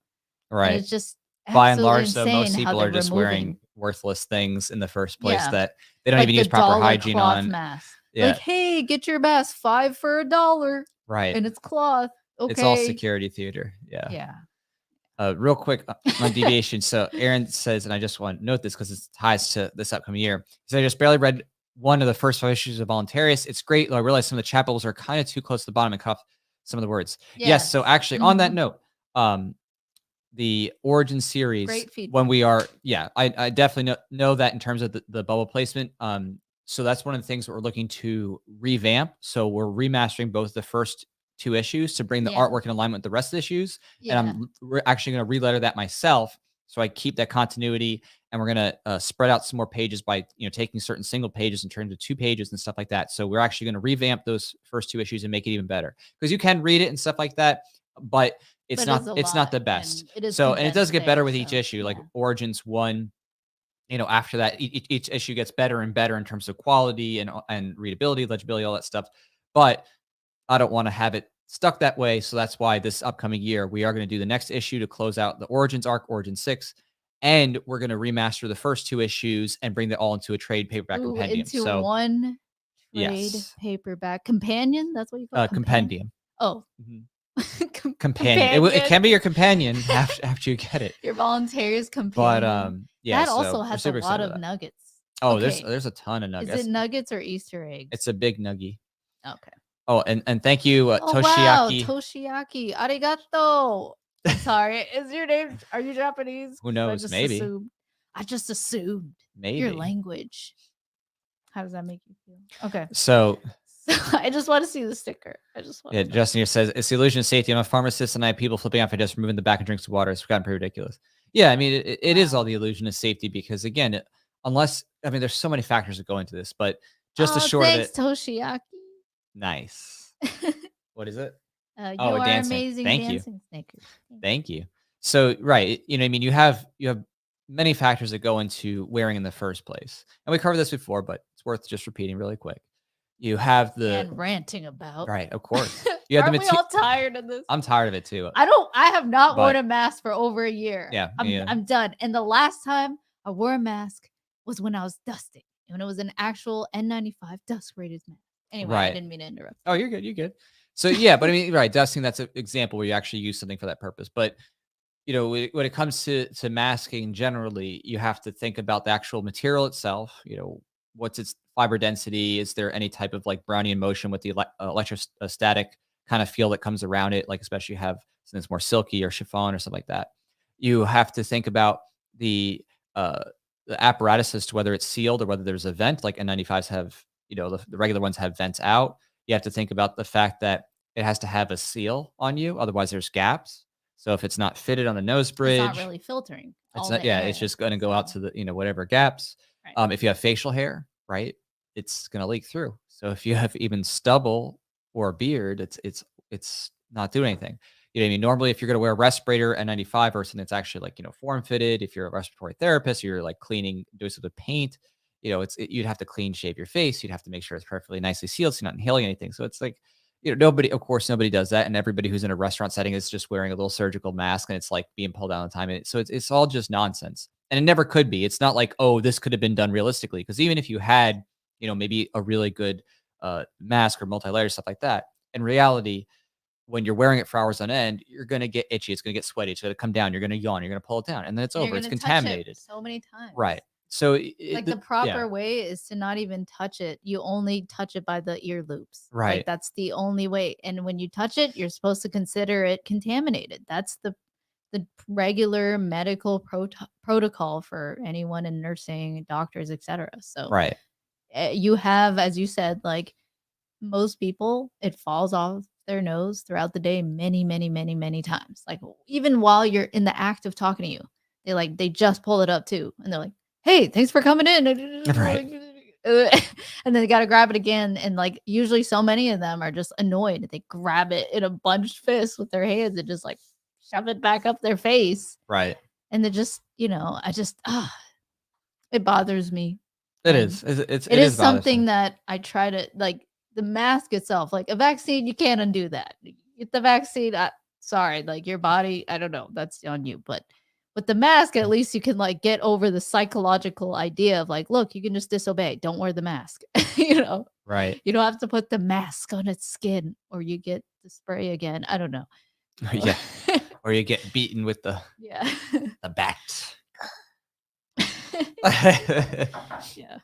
And Right. it's just By and absolutely large, though, insane most how people they're are just wearing removing. worthless things in the first place Yeah, that they don't like even the use proper dollar hygiene cloth on. mask. Like, Yeah. hey, get your mask 5 for $1 Right. and it's cloth. It's all Okay. security theater. Yeah. Yeah. Real quick on deviation. So Aaron says, and I just want to note this because it ties to this upcoming year. He said, I just barely read one of the first 5 issues of Voluntarius. It's great, though I realized some of the chat bubbles are kind of too close to the bottom and cut off some of the words. Yes. So actually, on that note, the Origin series, Great feedback. when we are, I definitely know that in terms of the bubble placement. So that's one of the things that we're looking to revamp. So we're remastering both the first 2 issues to bring the artwork in alignment with the rest of the issues. Yeah. And we're actually going to re-letter that myself. So I keep that continuity, and we're going to spread out some more pages by, taking certain single pages and turn to 2 pages and stuff like that. So we're actually going to revamp those first 2 issues and make it even better, because you can read it and stuff like that, but it's not the best. And And it does get better with each so, issue. Like Origins 1, after that, each issue gets better and better in terms of quality and readability, legibility, all that stuff. But I don't want to have it stuck that way. So that's why this upcoming year, we are going to do the next issue to close out the Origins arc, Origin 6. And we're going to remaster the first 2 issues and bring that all into a trade paperback compendium. Into So one trade paperback companion. That's what you call it? compendium. Oh. Companion. It can be your companion after you get it. Your Voluntarius companion. But that also has a lot of nuggets. Oh, there's a ton of nuggets. Is it nuggets or Easter eggs? It's a big nugget. Okay. Oh, and thank you, Toshiaki. Wow, Toshiaki. Arigato. I'm sorry. Is your name? Are you Japanese? Who knows? Maybe. I just assumed. Maybe. Your language. How does that make you feel? Okay. So I just want to see the sticker. Justin here says, it's the illusion of safety. I'm a pharmacist and I have people flipping off and just removing the back and drinks of water. It's gotten pretty ridiculous. Yeah, I mean, it is all the illusion of safety because, again, there's so many factors that go into this, but just as short of it. Toshiaki. Nice. What is it? You are dancing. Amazing. Thank dancing you. Snickers. Thank you. So, right. You have many factors that go into wearing in the first place. And we covered this before, but it's worth just repeating really quick. You have and ranting about. Right, of course. You have Aren't we all tired of this? I'm tired of it too. I have not worn a mask for over a year. Yeah. I'm done. And the last time I wore a mask was when I was dusting. When it was an actual N95 dust rated mask. Anyway, I didn't mean to interrupt. Oh, you're good. You're good. So yeah, but I mean, right, dusting, that's an example where you actually use something for that purpose. But when it comes to masking generally, you have to think about the actual material itself. What's its fiber density? Is there any type of like Brownian motion with the electrostatic kind of feel that comes around it? Like especially you have something that's more silky or chiffon or something like that. You have to think about the apparatus as to whether it's sealed or whether there's a vent, like N95s have the regular ones have vents out. You have to think about the fact that it has to have a seal on you. Otherwise, there's gaps. So if it's not fitted on the nose It's bridge, not really filtering it's all not, the yeah, air. it's just going to go out So, to the, whatever gaps. right. If you have facial hair, right, it's going to leak through. So if you have even stubble or a beard, it's not doing anything. You know what I mean? Normally, if you're going to wear a respirator N95 or something that's actually like, form fitted, if you're a respiratory therapist, you're like cleaning, doing some with paint, you'd have to clean shave your face. You'd have to make sure it's perfectly nicely sealed so you're not inhaling anything. So it's like, nobody does that. And everybody who's in a restaurant setting is just wearing a little surgical mask and it's like being pulled down all the time. And so it's all just nonsense. And it never could be. It's not like, oh, this could have been done realistically. Because even if you had, maybe a really good mask or multi-layer stuff like that, in reality, when you're wearing it for hours on end, you're going to get itchy. It's going to get sweaty. It's going to come down. You're going to yawn. You're going to pull it down. And then it's And over. you're It's gonna touch it contaminated. so many times. Right. So Like the proper way is to not even touch it. You only touch it by the ear loops. Right. Like that's the only way. And when you touch it, you're supposed to consider it contaminated. That's the regular medical protocol for anyone in nursing, doctors, etc. So right. you have, as you said, like most people, it falls off their nose throughout the day many, many, many, many times. Like even while you're in the act of talking to you, they just pull it up too. And they're like, hey, thanks for coming in. Right. And then they got to grab it again. And like usually so many of them are just annoyed. They grab it in a bunched fist with their hands and just like shove it back up their face. Right. And they're just, it bothers me. It And is. It is something that I try to like. The mask itself, like a vaccine, you can't undo that. Get the vaccine, sorry, like your body, I don't know, that's on you. But with the mask, at least you can like get over the psychological idea of like, look, you can just disobey. Don't wear the mask. Right. You don't have to put the mask on its skin or you get the spray again. I don't know. Yeah. Or you get beaten with the bat. Yeah.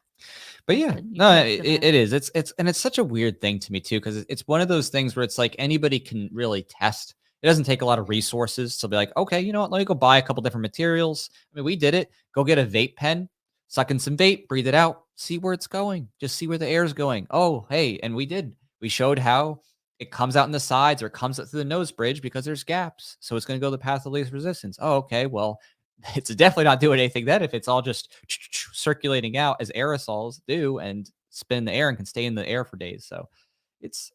But yeah, no, it is. It's such a weird thing to me too, because it's one of those things where it's like anybody can really test. It doesn't take a lot of resources to be like, okay, you know what? Let me go buy a couple different materials. I mean, we did it. Go get a vape pen, suck in some vape, breathe it out, see where it's going. Just see where the air is going. Oh, hey, and we did. We showed how it comes out in the sides or comes out through the nose bridge because there's gaps. So it's going to go the path of least resistance. Oh, okay. Well, it's definitely not doing anything then if it's all just circulating out as aerosols do and spin the air and can stay in the air for days. So it's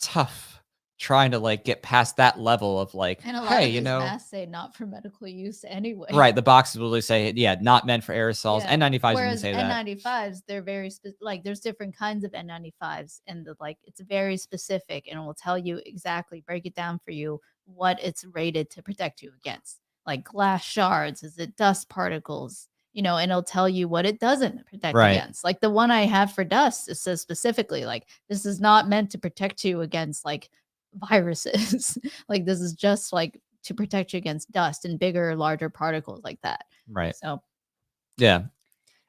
tough trying to like get past that level of like, and a lot hey, of these masks say not for medical use anyway. Right. The boxes will say, yeah, not meant for aerosols. Yeah. N95s Whereas didn't say that. N95s, they're very like there's different kinds of N95s and it's very specific and it will tell you exactly, break it down for you what it's rated to protect you against. Like glass shards, is it dust particles? And it'll tell you what it doesn't protect against. Like the one I have for dust, it says specifically like this is not meant to protect you against like viruses. Like this is just like to protect you against dust and bigger, larger particles like that. Right. So yeah.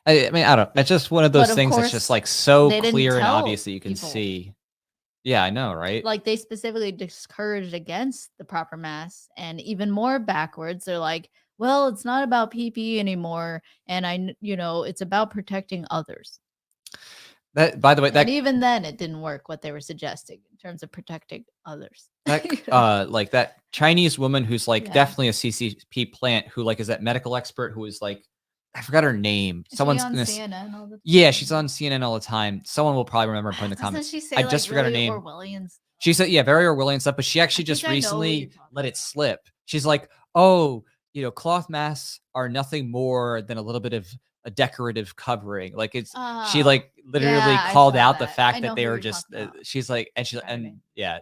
I mean, I don't know. It's just one of those things that's just like so clear and obvious that you can see. Yeah, I know, right? Like they specifically discouraged against the proper mask and even more backwards. They're like, well, it's not about PPE anymore. And it's about protecting others. That, by the way, and even then it didn't work what they were suggesting in terms of protecting others. That like that Chinese woman who's like definitely a CCP plant who like is that medical expert who is like, I forgot her name. Someone's on CNN all the time? Yeah, she's on CNN all the time. Someone will probably remember put in the comments. She say, I just forgot her name. Orwellian stuff? She said, yeah, very Orwellian stuff, but she actually just recently let it slip. She's like, oh, cloth masks are nothing more than a little bit of a decorative covering. Like it's she like literally called out the fact that they were just she's like and yeah,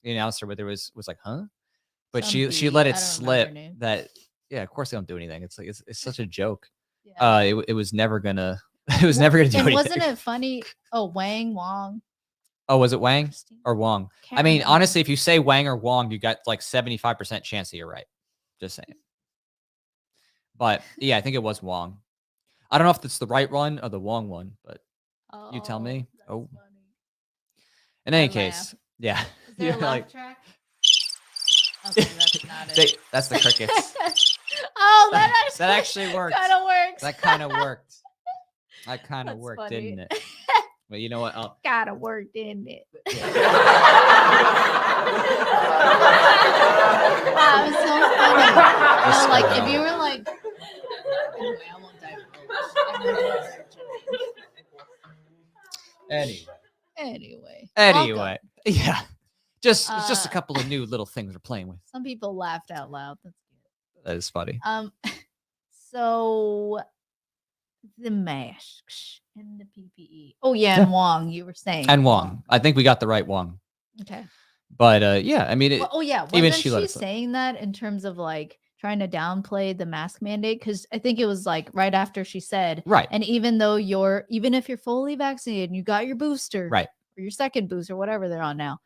the announcer but there was like, huh? But she let it slip that of course they don't do anything. It's like it's such a joke. Yeah. It was never gonna do anything. Wasn't it funny? Oh, Wong. Oh, was it Wang or Wong? I mean, honestly, if you say Wang or Wong, you got like 75% chance that you're right. Just saying. But yeah, I think it was Wong. I don't know if it's the right one or the Wong one, but you tell me. Oh. Funny. In any case, yeah. Is there a laugh track? Okay, that's not it. That's the crickets. Oh, that actually worked. Kind of works. That kind of worked. That kind of That's worked, funny. didn't it? But you know what? Gotta work, didn't it? Wow, it was so funny. No, like if you were like, anyway, I won't divulge. Anyway, Welcome. yeah. It's just a Uh, couple of new little things we're playing with. Some people laughed out loud. That's good. That is funny. So the masks and the PPE. Oh yeah, and Wong, you were saying. And Wong. I think we got the right Wong. Okay. But yeah, I mean, Oh yeah, even wasn't she let she us know. saying that in terms of like trying to downplay the mask mandate? Because I think it was like right after she said, Right. And even if you're fully vaccinated and you got your booster, Right. or your second booster, whatever they're on now,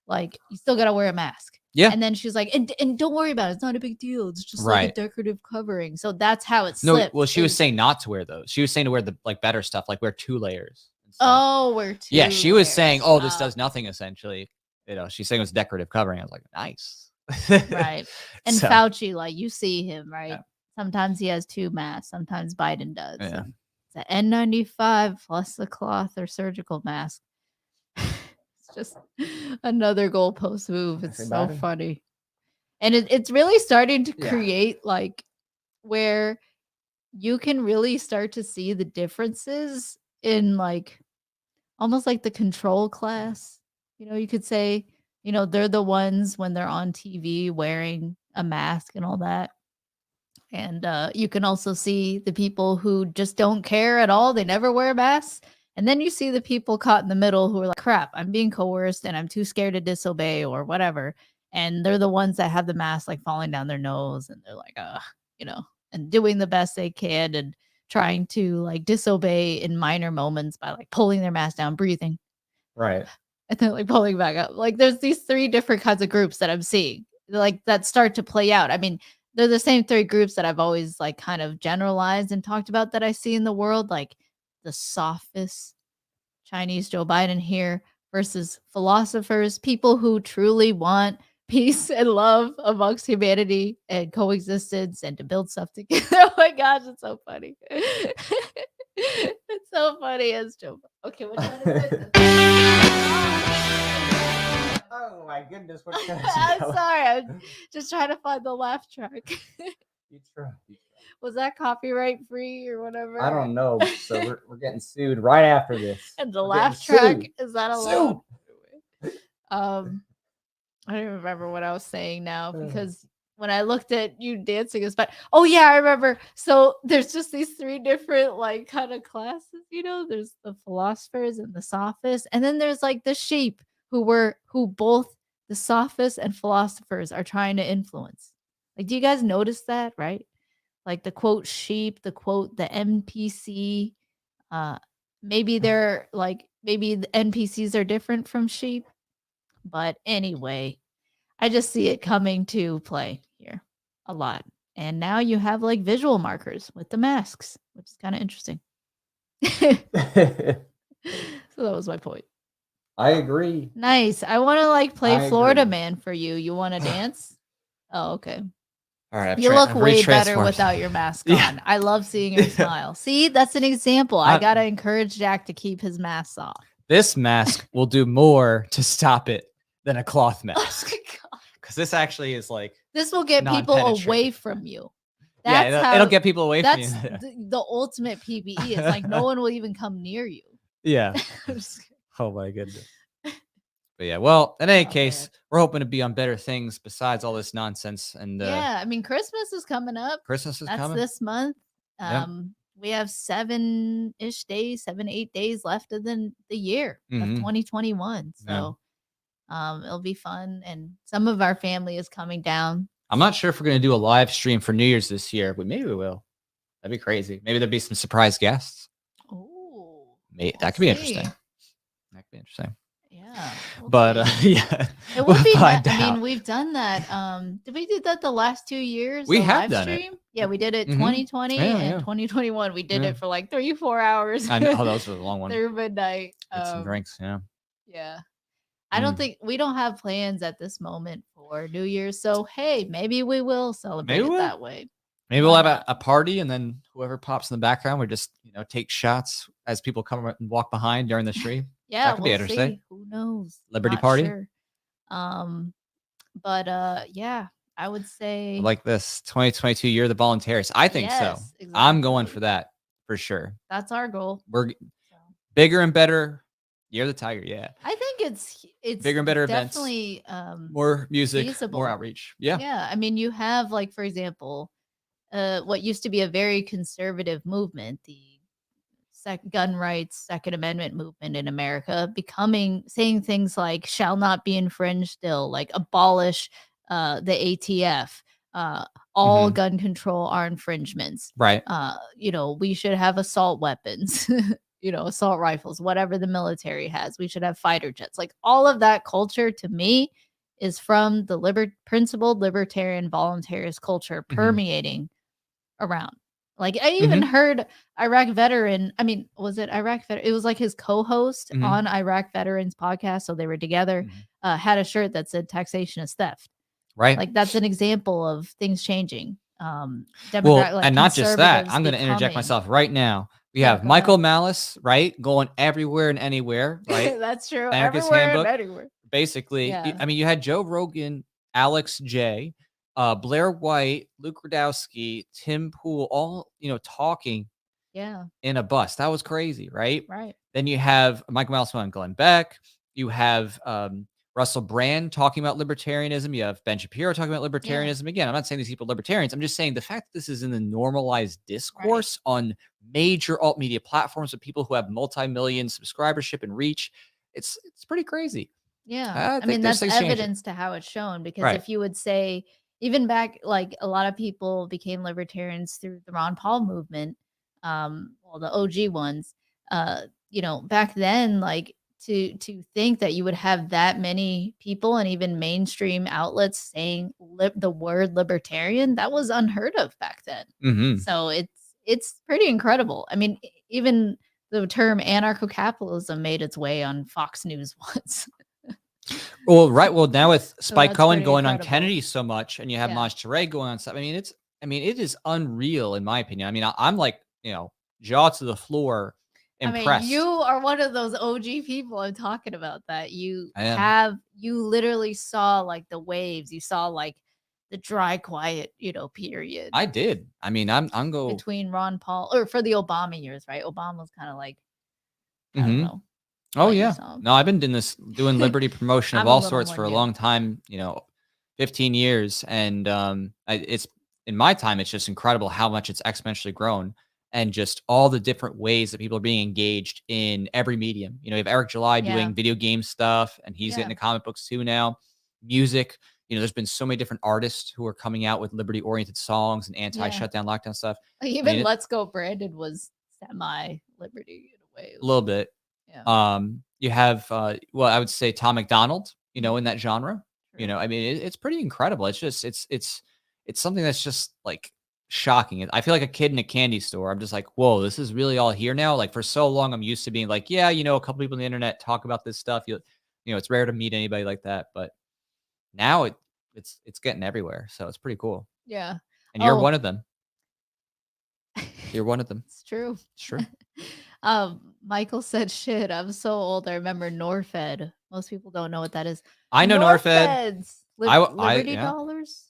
like you still got to wear a mask. Yeah. And then she's like, and don't worry about it. It's not a big deal. It's just like a Right. decorative covering. So that's how it No, slipped. well, she was saying not to wear those. She was saying to wear the like better stuff, like wear 2 layers. and stuff. Oh, we're two. Yeah, she was saying, "Oh, this Oh, does nothing." Essentially, she's saying it was decorative covering. I was like, "Nice." right. And So, Fauci, like you see him, right? Yeah. Sometimes he has 2 masks. Sometimes Biden does. Yeah. And it's an N95 plus the cloth or surgical mask. It's just another goalpost move. It's say so Biden? funny. And it's really starting to Yeah. create like where you can really start to see the differences in like almost like the control class. You could say, they're the ones when they're on TV wearing a mask and all that. And you can also see the people who just don't care at all. They never wear masks. And then you see the people caught in the middle who are like, crap, I'm being coerced and I'm too scared to disobey or whatever. And they're the ones that have the mask like falling down their nose and they're like, and doing the best they can and trying to like disobey in minor moments by like pulling their mask down, breathing. Right. And then like pulling back up. Like there's these 3 different kinds of groups that I'm seeing like that start to play out. I mean, they're the same 3 groups that I've always like kind of generalized and talked about that I see in the world, like the sophist Chinese Joe Biden here versus philosophers, people who truly want peace and love amongst humanity and coexistence and to build stuff together. Oh my gosh, it's so funny. It's so funny as Joe. Okay, which one is it? Oh my goodness! I'm sorry. I'm just trying to find the laugh track. You try. Was that copyright free or whatever? I don't know. So we're getting sued right after this. And the We're laugh getting track, sued. is that allowed? I don't even remember what I was saying now because when I looked at you dancing is but oh yeah, I remember. So there's just these 3 different like kind of classes, there's the philosophers and the sophists, and then there's like the sheep who both the sophists and philosophers are trying to influence. Like, do you guys notice that, right? Like the quote sheep, the quote the NPC. Maybe they're like maybe the NPCs are different from sheep. But anyway, I just see it coming to play here a lot. And now you have like visual markers with the masks, which is kind of interesting. So that was my point. I agree. Nice. I want to like play I Florida agree. Man for you. You want to dance? Oh, okay. All right. You look I've way better retransformed. without your mask Yeah. on. I love seeing your smile. See, that's an example. I got to encourage Jack to keep his mask off. This mask will do more to stop it than a cloth Oh mask. my God. Because this actually is like This will get people non-penetrating. away from you. Yeah, That's it'll get people away from That's you. the ultimate PPE. It's like no one will even come near you. Yeah. I'm just kidding. Oh my goodness. But yeah, well, in any Oh, case, man. we're hoping to be on better things besides all this nonsense. And Yeah, I mean, Christmas is coming up. Christmas is That's coming. this month. Yep. We have 7-ish days, 7-8 days left of the year of 2021. So it'll be fun. And some of our family is coming down. I'm not sure if we're going to do a live stream for New Year's this year, but maybe we will. That'd be crazy. Maybe there'll be some surprise guests. Oh, That could be interesting. That could be interesting. Yeah. But yeah, it will be. I out. mean, we've done that. Did we do that the last 2 years? We the have live done stream? it. Yeah, we did it 2020 and 2021. We did it for like 3-4 hours. I know. Oh, those were a long one. Through midnight. Get some drinks. Yeah. Yeah. I don't think we don't have plans at this moment for New Year's. So hey, maybe we will celebrate it that way. Maybe we'll Why have not? a party, and then whoever pops in the background, we just take shots as people come and walk behind during the stream. Yeah, That could be we'll interesting. see. Who knows? Liberty Not Party. sure. Um, but yeah, I would I say like this 2022 year of the volunteers. I think so. yes, I'm going exactly. for that for sure. That's our goal. We're So bigger and better. Year of the Tiger. Yeah. I think it's Bigger and better events, definitely more music, more feasible. outreach. Yeah. Yeah, I mean, you have like for example, what used to be a very conservative movement, the gun rights, Second Amendment movement in America, becoming saying things like "shall not be infringed," still like abolish the ATF. All Mhm. gun control are infringements. Right. We should have assault weapons. Assault rifles, whatever the military has. We should have fighter jets. Like all of that culture to me is from the principled libertarian voluntarist culture Mhm. permeating around. Like I even Mhm. heard Iraq veteran, I mean, was it Iraq veteran? It was like his co-host Mhm. on Iraq veterans podcast, so they were together, Mhm. had a shirt that said taxation is theft. Right. Like that's an example of things changing. Well, Democrat like and not just that, conservatives I'm going to interject becoming. myself right now. We Yeah, have go ahead. Michael Malice, right, going everywhere and anywhere, right? That's true. Anarchist Everywhere and Handbook, anywhere. basically. Yeah. I mean, you had Joe Rogan, Alex J, Blair White, Luke Rudowski, Tim Pool, all talking Yeah. in a bus. That was crazy, right? Right. Then you have Michael Malice and Glenn Beck. You have Russell Brand talking about libertarianism. You have Ben Shapiro talking about Yeah. libertarianism. Again, I'm not saying these people are libertarians. I'm just saying the fact that this is in the normalized Right. discourse on major alt media platforms with people who have multi-million subscribership and reach, it's pretty crazy. Yeah. I I think mean, there's that's things changing. evidence to how it's shown because Right. if you would say, even back, like a lot of people became libertarians through the Ron Paul movement, well, the OG ones, back then, like to think that you would have that many people and even mainstream outlets saying the word libertarian, that was unheard of back then. Mm-hmm. So it's pretty incredible. I mean, even the term anarcho-capitalism made its way on Fox News once. Well, right. Well, now with So Spike that's Cohen pretty going on incredible. Kennedy so much, and you have Yeah. Maj Toure going on stuff. I mean, it is unreal in my opinion. I mean, I'm like, jaw to the floor, I mean, you impressed. are one of those OG people I'm talking about that you I am. literally saw like the waves. You saw like the dry, quiet, period I did. I mean, I'm go. between Ron Paul or for the Obama years, right? Obama's kind of like, I don't Hmm. know Oh what you yeah. saw. No, I've been doing liberty promotion of I'm a all little sorts more for a new. long time. 15 years, and it's in my time. It's just incredible how much it's exponentially grown, and just all the different ways that people are being engaged in every medium. You have Eric July Yeah. doing video game stuff, and he's getting Yeah. into comic books too now. Music. There's been so many different artists who are coming out with liberty-oriented songs and anti-shutdown lockdown stuff. Even Let's Go Brandon was semi liberty in a way. A little bit. Yeah. You have, well, I would say Tom McDonald, Mhm. in that genre. True. I mean, it's pretty incredible. It's just, it's something that's just like shocking. I feel like a kid in a candy store. I'm just like, whoa, this is really all here now. Like for so long, I'm used to being like, yeah, a couple people on the internet talk about this stuff. It's rare to meet anybody like that, but now it's getting everywhere. So it's pretty cool. Yeah. And you're one of them. You're one of them. It's true. It's true. Michael said, "Shit, I'm so old. I remember Norfed. Most people don't know what that is. I know Norfed. Norfeds, Liberty Yeah. dollars.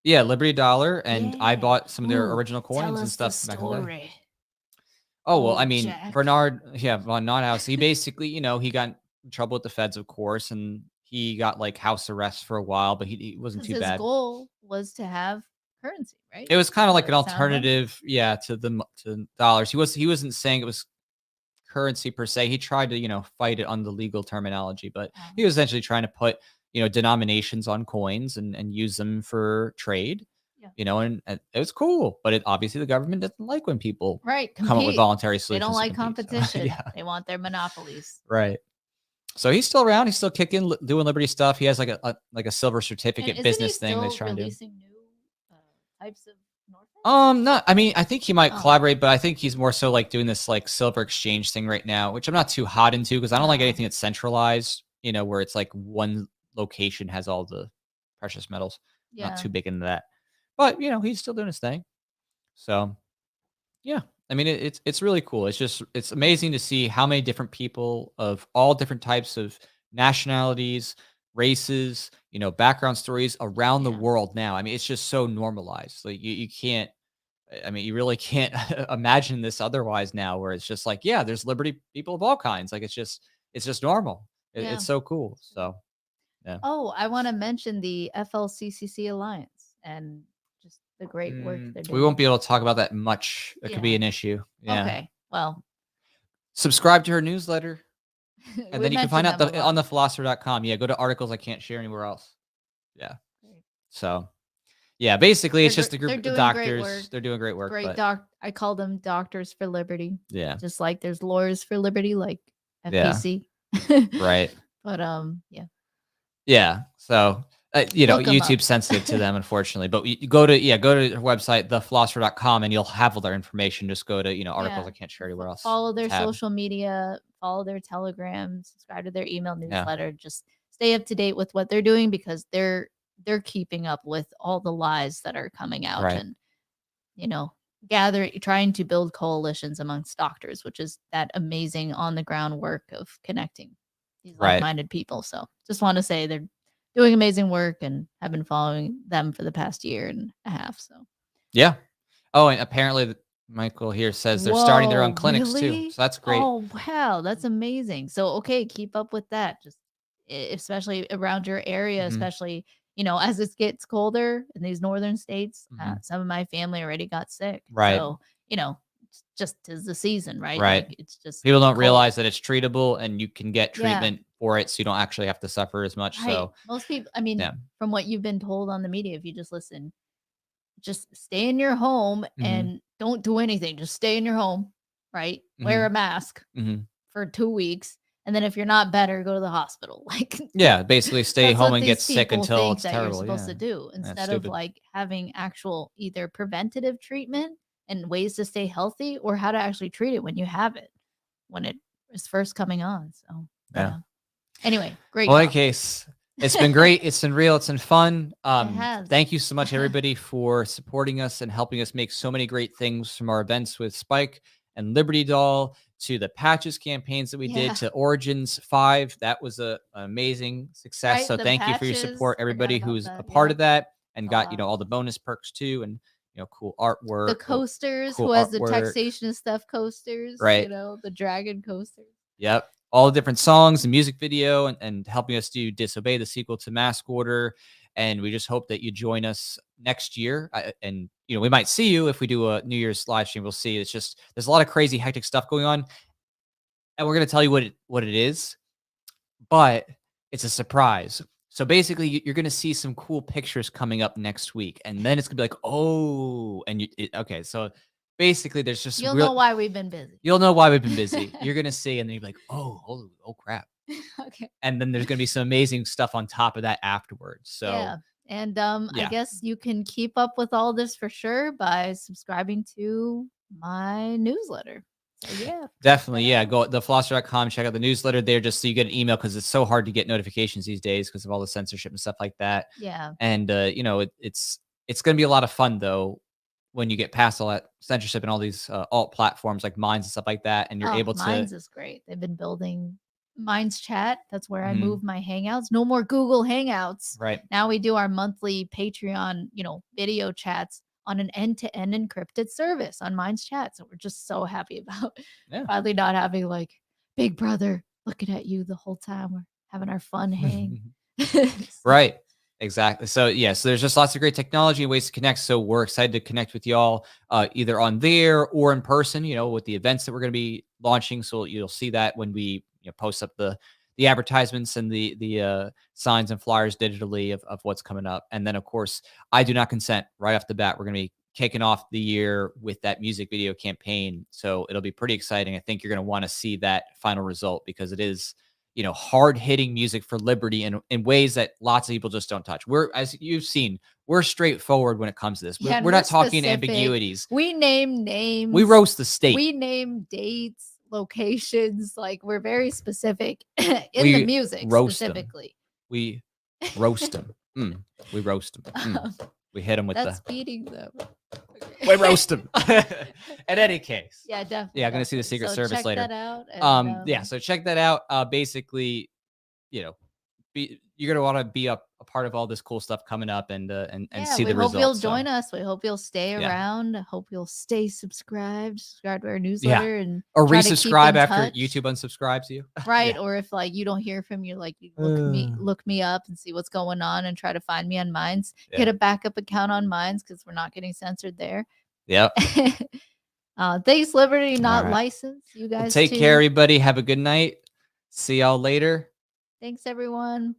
Yeah, Liberty Dollar, and I Yeah. bought some of their Ooh, original tell coins and us the stuff back in the day. story. Oh, well, I Oh, mean, Jack. Bernard, von Nothouse, he basically, he got in trouble with the feds, of course, and he got like house arrest for a while, but he wasn't 'Cause too his bad. goal was to have currency, right? It was kind of like an Sound right? alternative, yeah, to dollars. He wasn't saying it was currency per se. He tried to, fight it on the legal terminology, but he was essentially trying to put, denominations on coins and use them for trade. Yeah. And it was cool, but obviously the government doesn't like when people Right, come up with compete. voluntary They solutions. don't to like compete. So, competition. yeah, They want their monopolies. right. So he's still around. He's still kicking, doing Liberty stuff. He has like a silver And certificate isn't he business thing that he's still trying to do. releasing new types of Norfed? Not. I mean, I think he might Oh. collaborate, but I think he's more so like doing this like silver exchange thing right now, which I'm not too hot into because I don't like anything that's centralized. Where it's like one location has all the precious metals. I'm Yeah. not too big into that, but he's still doing his thing. So yeah, I mean, it's really cool. It's amazing to see how many different people of all different types of nationalities, races, background stories around the Yeah. world now. I mean, it's just so normalized. Like you can't. I mean, you really can't imagine this otherwise now, where it's just like, yeah, there's liberty people of all kinds. Like it's just normal. Yeah. It's so cool. So yeah. Oh, I want to mention the FLCCC Alliance and just the great work they're We won't doing. be able to talk about that much. It could be Yeah. an issue. Yeah. Okay. Well, Subscribe to her newsletter. And we then you can find mentioned out them a on lot. thephlosopher.com. Yeah, go to articles I can't share anywhere else. Yeah. Great. So, yeah, basically it's just a They're group of doing great doctors. work. They're doing great work, Great but doc. I call them doctors for liberty. yeah. Just like there's lawyers for liberty, like Yeah. FPC. Right. But yeah. Yeah. So, Look 'em up. YouTube's sensitive to them, unfortunately. But you go to their website, thephlosopher.com, and you'll have all their information. Just go to, articles Yeah. I can't share anywhere else. Follow their Tab. social media, follow their Telegram, subscribe to their email Yeah. newsletter. Just stay up to date with what they're doing because they're keeping up with all the lies that are coming out Right. and trying to build coalitions amongst doctors, which is that amazing on the ground work of connecting these Right. like-minded people. So just want to say they're doing amazing work and have been following them for the past year and a half. So Yeah. Oh, and apparently Michael here says they're starting their own whoa, clinics too. really? So that's great. Oh, wow, that's amazing. So, okay, keep up with that. Just especially around your area, Mhm. especially, as it gets colder in these northern states. Mhm. Some of my family already got sick. Right. So, it's just 'tis the season, right? Right. Like it's just People don't cold. realize that it's treatable and you can get Yeah. treatment for it, so you don't actually have to suffer as much. Right. So Most people, I mean, yeah. from what you've been told on the media, if you just listen, just stay in your home Mhm. and don't do anything. Just stay in your home, right? Wear a Mhm. mask Mhm. for 2 weeks, and then if you're not better, go to the hospital. Like, Yeah, basically stay that's home what and get these sick people until think it's that you're terrible. supposed Yeah. to do That's instead of, stupid. like, having actual either preventative treatment and ways to stay healthy or how to actually treat it when you have it, when it is first coming on, so, but, Yeah. anyway, great Well, in job. case it's been great. It's been real. It's been fun. has. Thank you so much, everybody, for supporting us and helping us make so many great things from our events with Spike and Liberty Doll to the patches campaigns that we Yeah. did to Origins 5. That was an amazing success. Right, So the thank you for your patches, support, forgot everybody about who's that, a part yeah. of that and A got, lot. all the bonus perks too and, cool artwork. The coasters, cool who has the artwork. taxation stuff coasters, Right. The dragon coasters. Yep. All the different songs and music video and helping us do Disobey, the sequel to Mask Order. And we just hope that you join us next year. And, we might see you if we do a New Year's live stream. We'll see. It's just, there's a lot of crazy, hectic stuff going on. And we're going to tell you what it is, but it's a surprise. So basically, you're going to see some cool pictures coming up next week. And then it's going to be like, oh, and okay. So basically, there's just You'll know why we've been busy. You'll know why we've been busy. You're gonna see, and then you're like, oh, crap. Okay. And then there's gonna be some amazing stuff on top of that afterwards. So Yeah. And I yeah. guess you can keep up with all this for sure by subscribing to my newsletter. So yeah. Definitely, yeah. Go to theflosser.com, check out the newsletter there just so you get an email because it's so hard to get notifications these days because of all the censorship and stuff like that. Yeah. And it's gonna be a lot of fun though when you get past all that censorship and all these alt platforms like Minds and stuff like that, and you're able to. Minds is great. They've been building Minds Chat. That's where I Mhm. move my hangouts. No more Google Hangouts. Right. Now we do our monthly Patreon, video chats on an end-to-end encrypted service on Minds Chat. So we're just so happy about finally not having like Big Brother looking at you the whole time. We're having our fun hang. Right. Exactly. So yeah, so there's just lots of great technology and ways to connect. So we're excited to connect with y'all either on there or in person, with the events that we're going to be launching. So you'll see that when we post up the advertisements and the signs and flyers digitally of what's coming up. And then of course, I Do Not Consent right off the bat. We're going to be kicking off the year with that music video campaign. So it'll be pretty exciting. I think you're going to want to see that final result because it is hard hitting music for liberty in ways that lots of people just don't touch. As you've seen, we're straightforward when it comes to this. Yeah, we're not talking specific. ambiguities. We name names. We roast the state. We name dates, locations. Like we're very specific in the music specifically. We roast them. We roast them. We hit him with That's the beating them. we roast him. In any case, Yeah, definitely. yeah, I'm gonna see the Secret So Service check later. that out. And, Yeah, so check that out. Basically, you know, you're gonna want to be a part of all this cool stuff coming up and yeah, see we the hope results. you'll So, join us. We hope you'll stay Yeah. around. I hope you'll stay subscribed to our yeah, newsletter and or try to keep resubscribe in after touch. YouTube unsubscribes you. Right. Yeah. Or if like you don't hear from you, like you look me up and see what's going on and try to find me on Minds. Hit Yeah. a backup account on Minds because we're not getting censored there. Yep. Thanks, Liberty, not right. licensed. You guys Well, take too. care, everybody. Have a good night. See y'all later. Thanks, everyone.